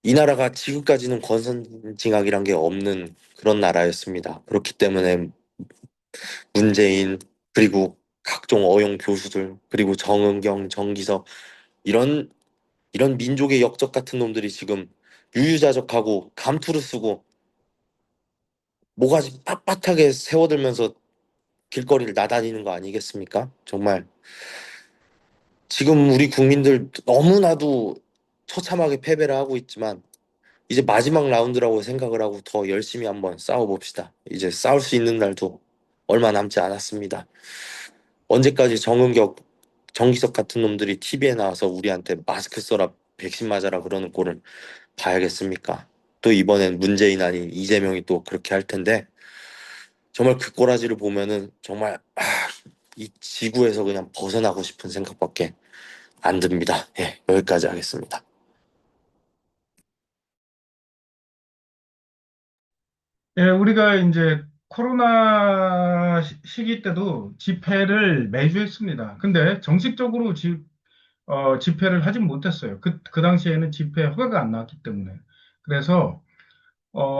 이 나라가 지금까지는 권선징악이란 게 없는 그런 나라였습니다. 그렇기 때문에 문재인 그리고 각종 어용 교수들 그리고 정은경, 정기석 이런 이런 민족의 역적 같은 놈들이 지금 유유자적하고 감투를 쓰고 모가지 빳빳하게 세워들면서 길거리를 나다니는 거 아니겠습니까? 정말 지금 우리 국민들 너무나도 처참하게 패배를 하고 있지만 이제 마지막 라운드라고 생각을 하고 더 열심히 한번 싸워봅시다. 이제 싸울 수 있는 날도 얼마 남지 않았습니다. 언제까지 정은경, 정기석 같은 놈들이 TV에 나와서 우리한테 마스크 써라, 백신 맞아라 그러는 꼴을 봐야겠습니까? 또 이번엔 문재인 아닌 이재명이 또 그렇게 할 텐데 정말 그 꼬라지를 보면은 정말 이 지구에서 그냥 벗어나고 싶은 생각밖에 안 듭니다. 예, 여기까지 하겠습니다. 예, 우리가 이제 코로나 시기 때도 집회를 매주 했습니다. 근데 정식적으로 집회를 하진 못했어요. 그 당시에는 집회 허가가 안 나왔기 때문에. 그래서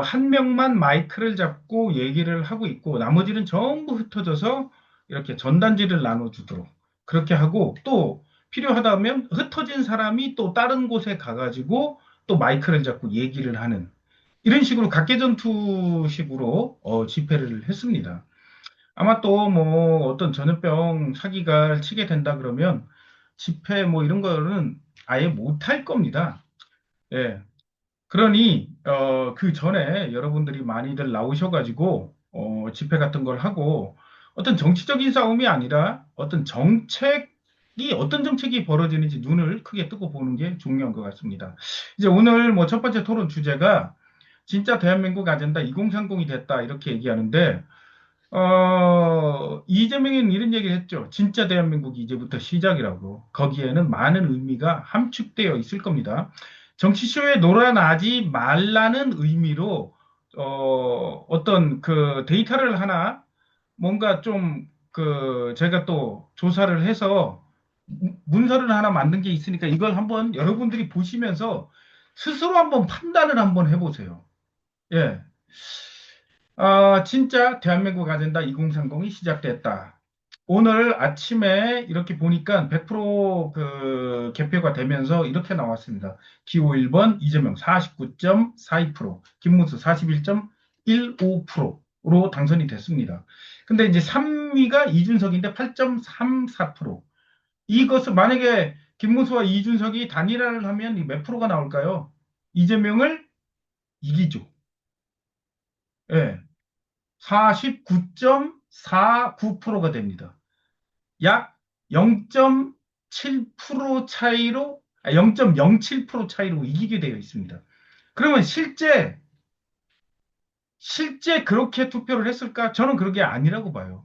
한 명만 마이크를 잡고 얘기를 하고 있고 나머지는 전부 흩어져서 이렇게 전단지를 나눠주도록 그렇게 하고 또 필요하다면 흩어진 사람이 또 다른 곳에 가가지고 또 마이크를 잡고 얘기를 하는 이런 식으로 각개전투식으로 집회를 했습니다. 아마 또 뭐 어떤 전염병 사기가 치게 된다 그러면 집회 뭐 이런 거는 아예 못할 겁니다. 예. 그러니 그 전에 여러분들이 많이들 나오셔가지고 집회 같은 걸 하고 어떤 정치적인 싸움이 아니라 어떤 정책이 벌어지는지 눈을 크게 뜨고 보는 게 중요한 것 같습니다. 이제 오늘 뭐 첫 번째 토론 주제가 진짜 대한민국 아젠다 2030이 됐다 이렇게 얘기하는데 이재명은 이런 얘기를 했죠. 진짜 대한민국이 이제부터 시작이라고. 거기에는 많은 의미가 함축되어 있을 겁니다. 정치쇼에 놀아나지 말라는 의미로, 어떤 그 데이터를 하나, 뭔가 좀, 제가 또 조사를 해서 문서를 하나 만든 게 있으니까 이걸 한번 여러분들이 보시면서 스스로 한번 판단을 한번 해보세요. 예. 진짜 대한민국 아젠다 2030이 시작됐다. 오늘 아침에 이렇게 보니까 100% 개표가 되면서 이렇게 나왔습니다. 기호 1번 이재명 49.42%, 김문수 41.15%로 당선이 됐습니다. 근데 이제 3위가 이준석인데 8.34%. 이것을 만약에 김문수와 이준석이 단일화를 하면 몇 프로가 나올까요? 이재명을 이기죠. 예. 49.49%가 됩니다. 약 0.7% 차이로, 0.07% 차이로 이기게 되어 있습니다. 그러면 실제 그렇게 투표를 했을까? 저는 그게 아니라고 봐요.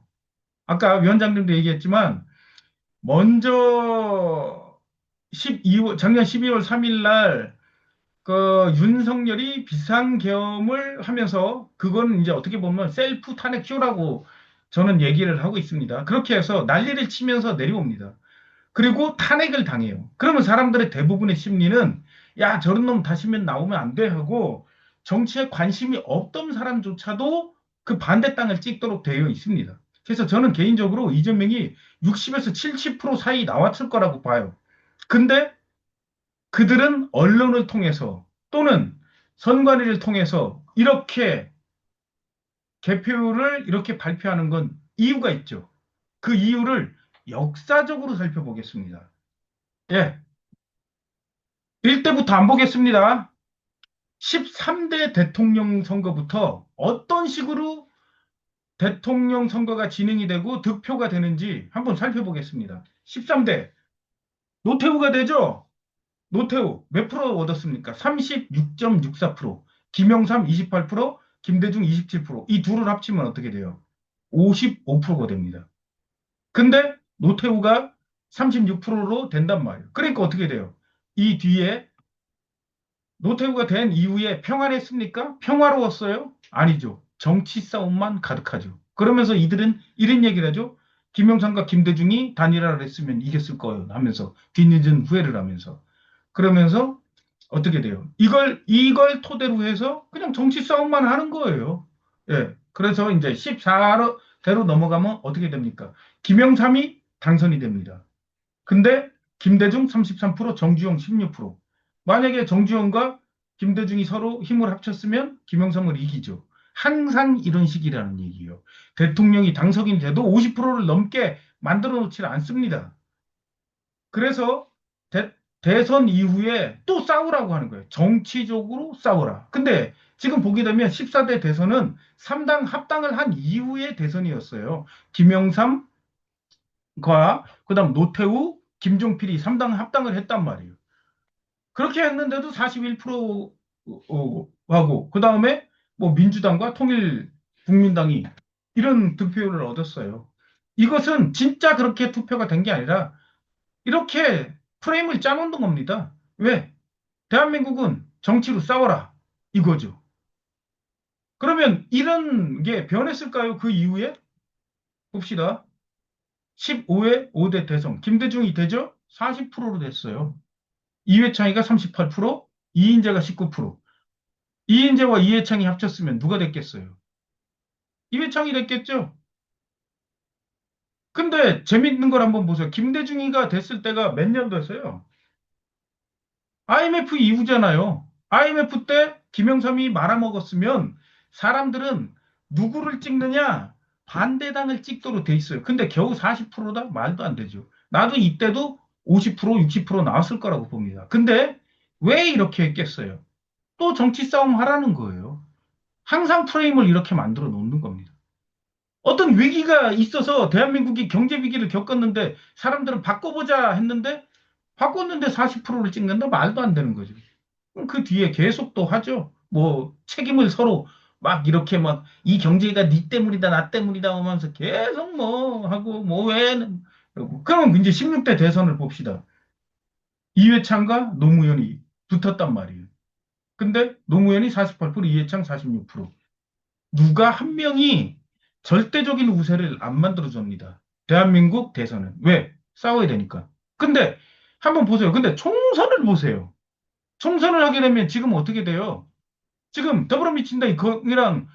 아까 위원장님도 얘기했지만, 먼저 작년 12월 3일 날, 윤석열이 비상계엄을 하면서, 그건 이제 어떻게 보면 셀프 탄핵 쇼라고 저는 얘기를 하고 있습니다. 그렇게 해서 난리를 치면서 내려옵니다. 그리고 탄핵을 당해요. 그러면 사람들의 대부분의 심리는 야, 저런 놈 다시면 나오면 안 돼 하고 정치에 관심이 없던 사람조차도 그 반대 땅을 찍도록 되어 있습니다. 그래서 저는 개인적으로 이재명이 60에서 70% 사이 나왔을 거라고 봐요. 근데 그들은 언론을 통해서 또는 선관위를 통해서 이렇게 개표를 이렇게 발표하는 건 이유가 있죠. 그 이유를 역사적으로 살펴보겠습니다. 예, 1대부터 안 보겠습니다. 13대 대통령 선거부터 어떤 식으로 대통령 선거가 진행이 되고 득표가 되는지 한번 살펴보겠습니다. 13대 노태우가 되죠? 노태우 몇 프로 얻었습니까? 36.64%, 김영삼 28%, 김대중 27%. 이 둘을 합치면 어떻게 돼요? 55%가 됩니다. 근데 노태우가 36%로 된단 말이에요. 그러니까 어떻게 돼요? 이 뒤에 노태우가 된 이후에 평안했습니까? 평화로웠어요? 아니죠. 정치 싸움만 가득하죠. 그러면서 이들은 이런 얘기를 하죠. 김영삼과 김대중이 단일화를 했으면 이겼을 거예요. 하면서 뒤늦은 후회를 하면서. 그러면서 어떻게 돼요? 이걸 토대로 해서 그냥 정치 싸움만 하는 거예요. 예. 그래서 이제 14대로 넘어가면 어떻게 됩니까? 김영삼이 당선이 됩니다. 근데 김대중 33%, 정주영 16%. 만약에 정주영과 김대중이 서로 힘을 합쳤으면 김영삼을 이기죠. 항상 이런 식이라는 얘기예요. 대통령이 당선이 돼도 50%를 넘게 만들어 놓지 않습니다. 그래서 대선 이후에 또 싸우라고 하는 거예요. 정치적으로 싸우라. 근데 지금 보게 되면 14대 대선은 3당 합당을 한 이후의 대선이었어요. 김영삼, 그다음 노태우, 김종필이 3당 합당을 했단 말이에요. 그렇게 했는데도 41% 하고 그다음에 뭐 민주당과 통일국민당이 이런 득표율을 얻었어요. 이것은 진짜 그렇게 투표가 된 게 아니라 이렇게 프레임을 짜놓는 겁니다. 왜? 대한민국은 정치로 싸워라 이거죠. 그러면 이런 게 변했을까요? 그 이후에 봅시다. 15회 5대 대선 김대중이 되죠? 40%로 됐어요. 이회창이가 38%, 이인재가 19%. 이인재와 이회창이 합쳤으면 누가 됐겠어요? 이회창이 됐겠죠? 근데 재밌는 걸 한번 보세요. 김대중이가 됐을 때가 몇 년도였어요? IMF 이후잖아요. IMF 때 김영삼이 말아먹었으면 사람들은 누구를 찍느냐? 반대당을 찍도록 돼 있어요. 근데 겨우 40%다? 말도 안 되죠. 나도 이때도 50%, 60% 나왔을 거라고 봅니다. 근데 왜 이렇게 했겠어요? 또 정치 싸움 하라는 거예요. 항상 프레임을 이렇게 만들어 놓는 겁니다. 어떤 위기가 있어서 대한민국이 경제 위기를 겪었는데 사람들은 바꿔보자 했는데 바꿨는데 40%를 찍는다? 말도 안 되는 거죠. 그럼 그 뒤에 계속 또 하죠. 뭐 책임을 서로 막 이렇게 막 이 경제가 네 때문이다 나 때문이다 하면서 계속 뭐 하고 뭐 왜는 그러고 그럼 이제 16대 대선을 봅시다. 이회창과 노무현이 붙었단 말이에요. 근데 노무현이 48%, 이회창 46%. 누가 한 명이 절대적인 우세를 안 만들어줍니다. 대한민국 대선은. 왜? 싸워야 되니까. 근데 한번 보세요. 근데 총선을 보세요. 총선을 하게 되면 지금 어떻게 돼요? 지금 더불어민주당이랑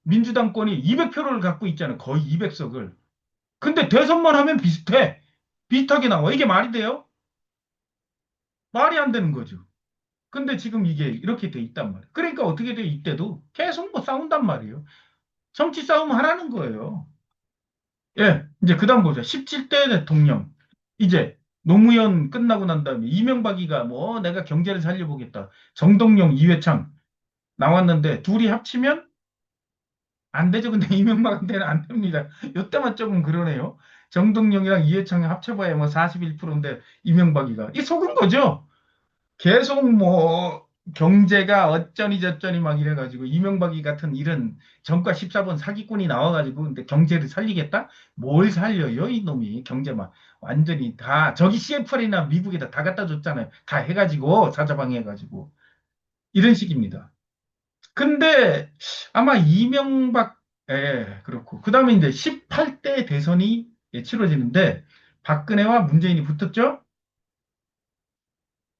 민주당권이 200표를 갖고 있잖아요. 거의 200석을. 근데 대선만 하면 비슷해. 비슷하게 나와. 이게 말이 돼요? 말이 안 되는 거죠. 근데 지금 이게 이렇게 돼 있단 말이에요. 그러니까 어떻게 돼? 이때도 계속 뭐 싸운단 말이에요. 정치 싸움 하라는 거예요. 예, 이제 그다음 보자. 17대 대통령. 이제 노무현 끝나고 난 다음에 이명박이가 뭐 내가 경제를 살려보겠다. 정동영, 이회창 나왔는데 둘이 합치면 안 되죠. 근데 이명박한테는 안 됩니다. 이때만 조금 그러네요. 정동영이랑 이해창이 합쳐봐야 뭐 41%인데 이명박이가. 이 속은 거죠. 계속 뭐 경제가 어쩌니 저쩌니 막 이래가지고 이명박이 같은 이런 정가 14번 사기꾼이 나와가지고 근데 경제를 살리겠다? 뭘 살려요 이놈이 경제만 완전히 다 저기 CFR이나 미국에다 다 갖다 줬잖아요. 다 해가지고 사자방 해가지고 이런 식입니다. 근데 아마 이명박 그렇고 그다음에 이제 18대 대선이 치러지는데 박근혜와 문재인이 붙었죠?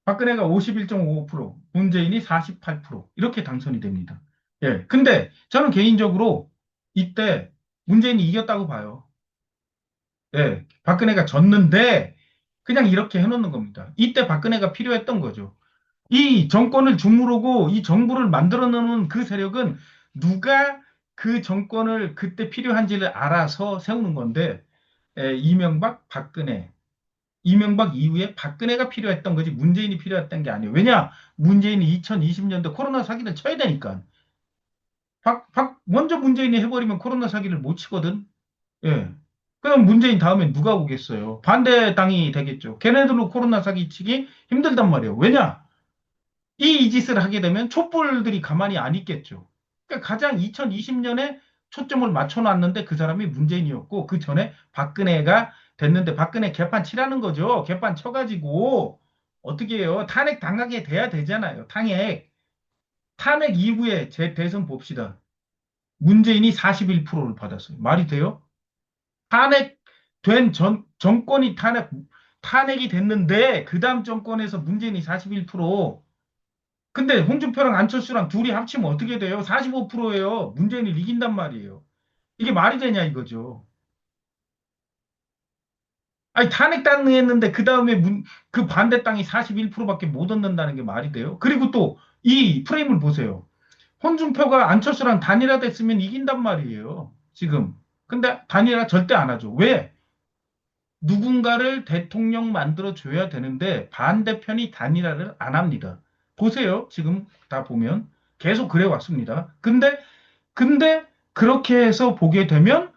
박근혜가 51.55%, 문재인이 48% 이렇게 당선이 됩니다. 예. 근데 저는 개인적으로 이때 문재인이 이겼다고 봐요. 예. 박근혜가 졌는데 그냥 이렇게 해놓는 겁니다. 이때 박근혜가 필요했던 거죠. 이 정권을 주무르고 이 정부를 만들어 놓은 그 세력은 누가 그 정권을 그때 필요한지를 알아서 세우는 건데 이명박, 박근혜 이명박 이후에 박근혜가 필요했던 거지 문재인이 필요했던 게 아니에요. 왜냐? 문재인이 2020년도 코로나 사기를 쳐야 되니까. 먼저 문재인이 해버리면 코로나 사기를 못 치거든. 예. 그럼 문재인 다음에 누가 오겠어요? 반대 당이 되겠죠. 걔네들로 코로나 사기 치기 힘들단 말이에요. 왜냐? 이 짓을 하게 되면 촛불들이 가만히 안 있겠죠. 그러니까 가장 2020년에 초점을 맞춰놨는데 그 사람이 문재인이었고 그 전에 박근혜가 됐는데 박근혜 개판 치라는 거죠. 개판 쳐가지고 어떻게 해요? 탄핵 당하게 돼야 되잖아요. 탄핵. 탄핵 이후에 제 대선 봅시다. 문재인이 41%를 받았어요. 말이 돼요? 탄핵 된 정권이 탄핵이 됐는데 그 다음 정권에서 문재인이 41%. 근데 홍준표랑 안철수랑 둘이 합치면 어떻게 돼요? 45%예요. 문재인이 이긴단 말이에요. 이게 말이 되냐 이거죠. 아니 탄핵 당했는데 그 다음에 그 반대 땅이 41%밖에 못 얻는다는 게 말이 돼요? 그리고 또 이 프레임을 보세요. 홍준표가 안철수랑 단일화 됐으면 이긴단 말이에요. 지금. 근데 단일화 절대 안 하죠. 왜? 누군가를 대통령 만들어 줘야 되는데 반대편이 단일화를 안 합니다. 보세요. 지금 다 보면 계속 그래 왔습니다. 근데 그렇게 해서 보게 되면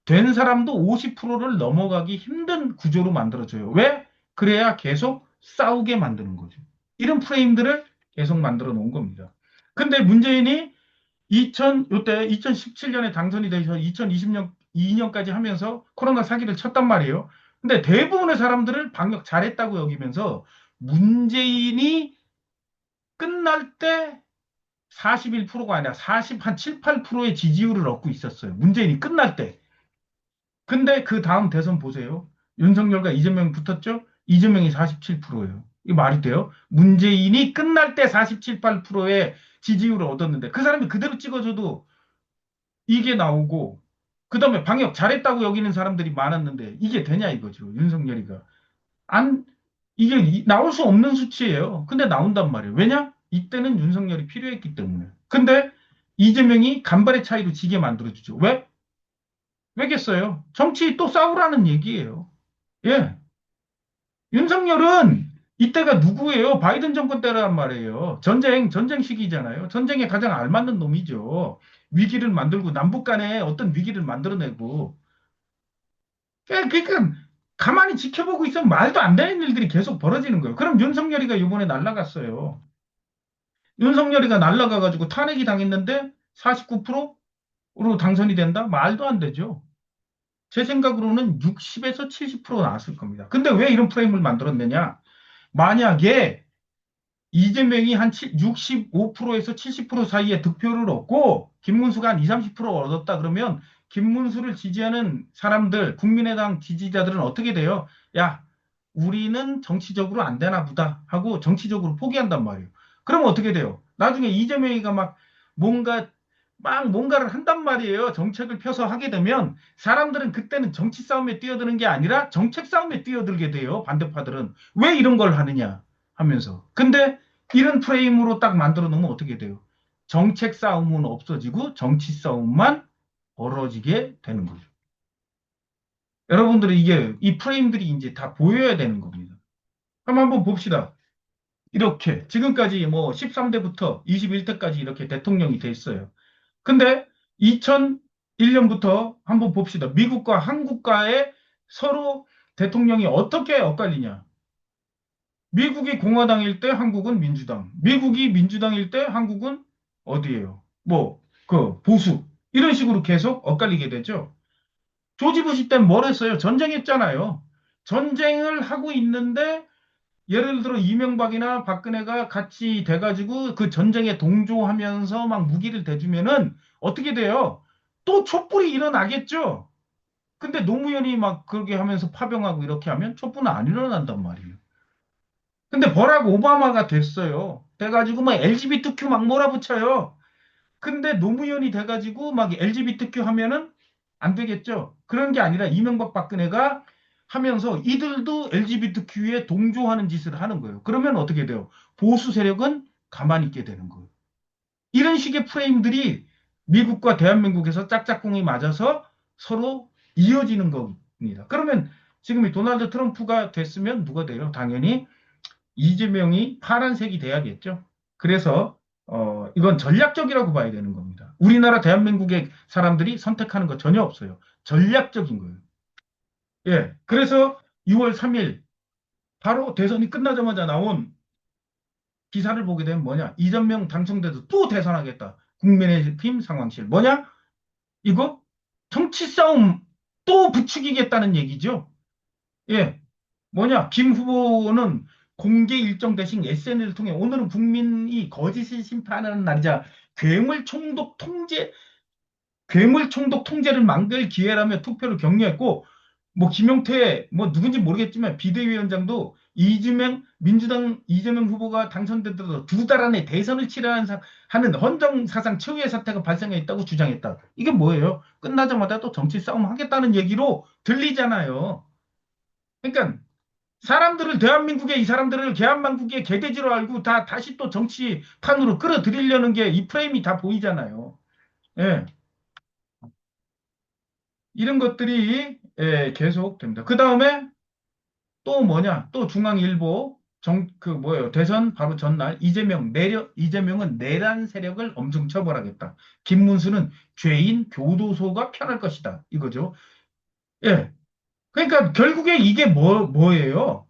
된 사람도 50%를 넘어가기 힘든 구조로 만들어져요. 왜? 그래야 계속 싸우게 만드는 거죠. 이런 프레임들을 계속 만들어 놓은 겁니다. 근데 문재인이 요때 2017년에 당선이 돼서 2020년 2년까지 하면서 코로나 사기를 쳤단 말이에요. 근데 대부분의 사람들을 방역 잘했다고 여기면서 문재인이 끝날 때 41%가 아니라 40, 한 7, 8%의 지지율을 얻고 있었어요. 문재인이 끝날 때. 근데 그 다음 대선 보세요. 윤석열과 이재명 붙었죠? 이재명이 47%예요. 이게 말이 돼요? 문재인이 끝날 때 47, 8%의 지지율을 얻었는데 그 사람이 그대로 찍어줘도 이게 나오고 그다음에 방역 잘했다고 여기는 사람들이 많았는데 이게 되냐 이거죠. 윤석열이가. 안 이게 나올 수 없는 수치예요. 근데 나온단 말이에요. 왜냐? 이때는 윤석열이 필요했기 때문에. 근데 이재명이 간발의 차이로 지게 만들어주죠. 왜? 왜겠어요? 정치 또 싸우라는 얘기예요. 예. 윤석열은 이때가 누구예요? 바이든 정권 때란 말이에요. 전쟁 시기잖아요. 전쟁에 가장 알맞는 놈이죠. 위기를 만들고, 남북 간에 어떤 위기를 만들어내고. 그러니까, 가만히 지켜보고 있으면 말도 안 되는 일들이 계속 벌어지는 거예요. 그럼 윤석열이가 이번에 날라갔어요. 윤석열이가 날라가가지고 탄핵이 당했는데 49%로 당선이 된다? 말도 안 되죠. 제 생각으로는 60에서 70% 나왔을 겁니다. 근데 왜 이런 프레임을 만들었느냐? 만약에 이재명이 한 65%에서 70% 사이에 득표를 얻고 김문수가 한 20, 30% 얻었다 그러면 김문수를 지지하는 사람들, 국민의당 지지자들은 어떻게 돼요? 야, 우리는 정치적으로 안 되나 보다 하고 정치적으로 포기한단 말이에요. 그러면 어떻게 돼요? 나중에 이재명이가 뭔가 뭔가를 한단 말이에요. 정책을 펴서 하게 되면 사람들은 그때는 정치 싸움에 뛰어드는 게 아니라 정책 싸움에 뛰어들게 돼요. 반대파들은. 왜 이런 걸 하느냐 하면서. 근데 이런 프레임으로 딱 만들어 놓으면 어떻게 돼요? 정책 싸움은 없어지고 정치 싸움만 벌어지게 되는 거죠. 여러분들이 이 프레임들이 이제 다 보여야 되는 겁니다. 그럼 한번 봅시다. 이렇게 지금까지 뭐 13대부터 21대까지 이렇게 대통령이 됐어요. 근데 2001년부터 한번 봅시다. 미국과 한국과의 서로 대통령이 어떻게 엇갈리냐. 미국이 공화당일 때 한국은 민주당. 미국이 민주당일 때 한국은 어디예요? 뭐, 그, 보수. 이런 식으로 계속 엇갈리게 되죠. 조지 부시 때는 뭘 했어요? 전쟁했잖아요. 전쟁을 하고 있는데 예를 들어 이명박이나 박근혜가 같이 돼가지고 그 전쟁에 동조하면서 막 무기를 대주면은 어떻게 돼요? 또 촛불이 일어나겠죠? 근데 노무현이 막 그렇게 하면서 파병하고 이렇게 하면 촛불은 안 일어난단 말이에요. 근데 버락 오바마가 됐어요. 돼가지고 막 LGBTQ 막 몰아붙여요. 근데 노무현이 돼가지고 막 LGBTQ 하면은 안 되겠죠. 그런 게 아니라 이명박 박근혜가 하면서 이들도 LGBTQ에 동조하는 짓을 하는 거예요. 그러면 어떻게 돼요? 보수 세력은 가만히 있게 되는 거예요. 이런 식의 프레임들이 미국과 대한민국에서 짝짝꿍이 맞아서 서로 이어지는 겁니다. 그러면 지금 이 도널드 트럼프가 됐으면 누가 돼요? 당연히 이재명이 파란색이 돼야겠죠. 그래서 이건 전략적이라고 봐야 되는 겁니다. 우리나라 대한민국의 사람들이 선택하는 거 전혀 없어요. 전략적인 거예요. 예. 그래서 6월 3일 바로 대선이 끝나자마자 나온 기사를 보게 되면 뭐냐? 이재명 당선돼서 또 대선하겠다. 국민의힘 상황실. 뭐냐? 이거 정치 싸움 또 부추기겠다는 얘기죠. 예. 뭐냐? 김 후보는 공개 일정 대신 SNS를 통해 오늘은 국민이 거짓을 심판하는 날이자 괴물 총독 통제, 괴물 총독 통제를 막을 기회라며 투표를 격려했고, 뭐 김용태, 뭐 누군지 모르겠지만 비대위원장도 이재명 민주당 이재명 후보가 당선되더라도 두 달 안에 대선을 치르는 하는 헌정사상 최후의 사태가 발생해 있다고 주장했다. 이게 뭐예요? 끝나자마자 또 정치 싸움 하겠다는 얘기로 들리잖아요. 그러니까 사람들을 대한민국의 이 사람들을 개한민국의 개돼지로 알고 다 다시 또 정치판으로 끌어들이려는 게 이 프레임이 다 보이잖아요. 예, 이런 것들이 계속 됩니다. 그 다음에 또 뭐냐? 또 중앙일보 그 뭐예요? 대선 바로 전날 이재명은 내란 세력을 엄중 처벌하겠다. 김문수는 죄인 교도소가 편할 것이다. 이거죠. 예. 그러니까 결국에 이게 뭐예요?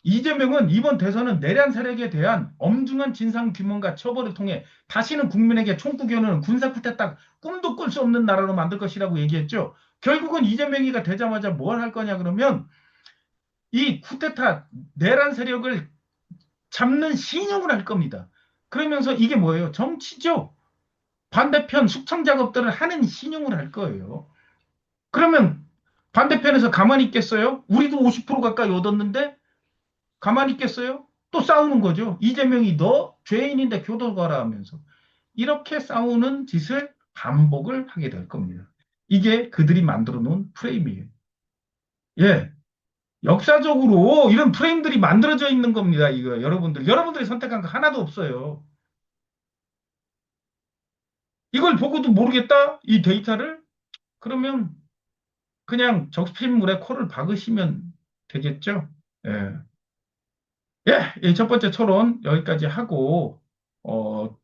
이재명은 이번 대선은 내란 세력에 대한 엄중한 진상 규명과 처벌을 통해 다시는 국민에게 총구 겨누는 군사 쿠데타 꿈도 꿀 수 없는 나라로 만들 것이라고 얘기했죠. 결국은 이재명이가 되자마자 뭘 할 거냐 그러면 이 쿠데타 내란 세력을 잡는 신용을 할 겁니다. 그러면서 이게 뭐예요? 정치죠. 반대편 숙청 작업들을 하는 신용을 할 거예요. 그러면 반대편에서 가만히 있겠어요? 우리도 50% 가까이 얻었는데 가만히 있겠어요? 또 싸우는 거죠. 이재명이 너 죄인인데 교도 가라 하면서. 이렇게 싸우는 짓을 반복을 하게 될 겁니다. 이게 그들이 만들어 놓은 프레임이에요. 예. 역사적으로 이런 프레임들이 만들어져 있는 겁니다. 이거 여러분들이 선택한 거 하나도 없어요. 이걸 보고도 모르겠다? 이 데이터를? 그러면 그냥 적폐인물에 코를 박으시면 되겠죠? 예. 예, 첫 번째 토론 여기까지 하고, 어,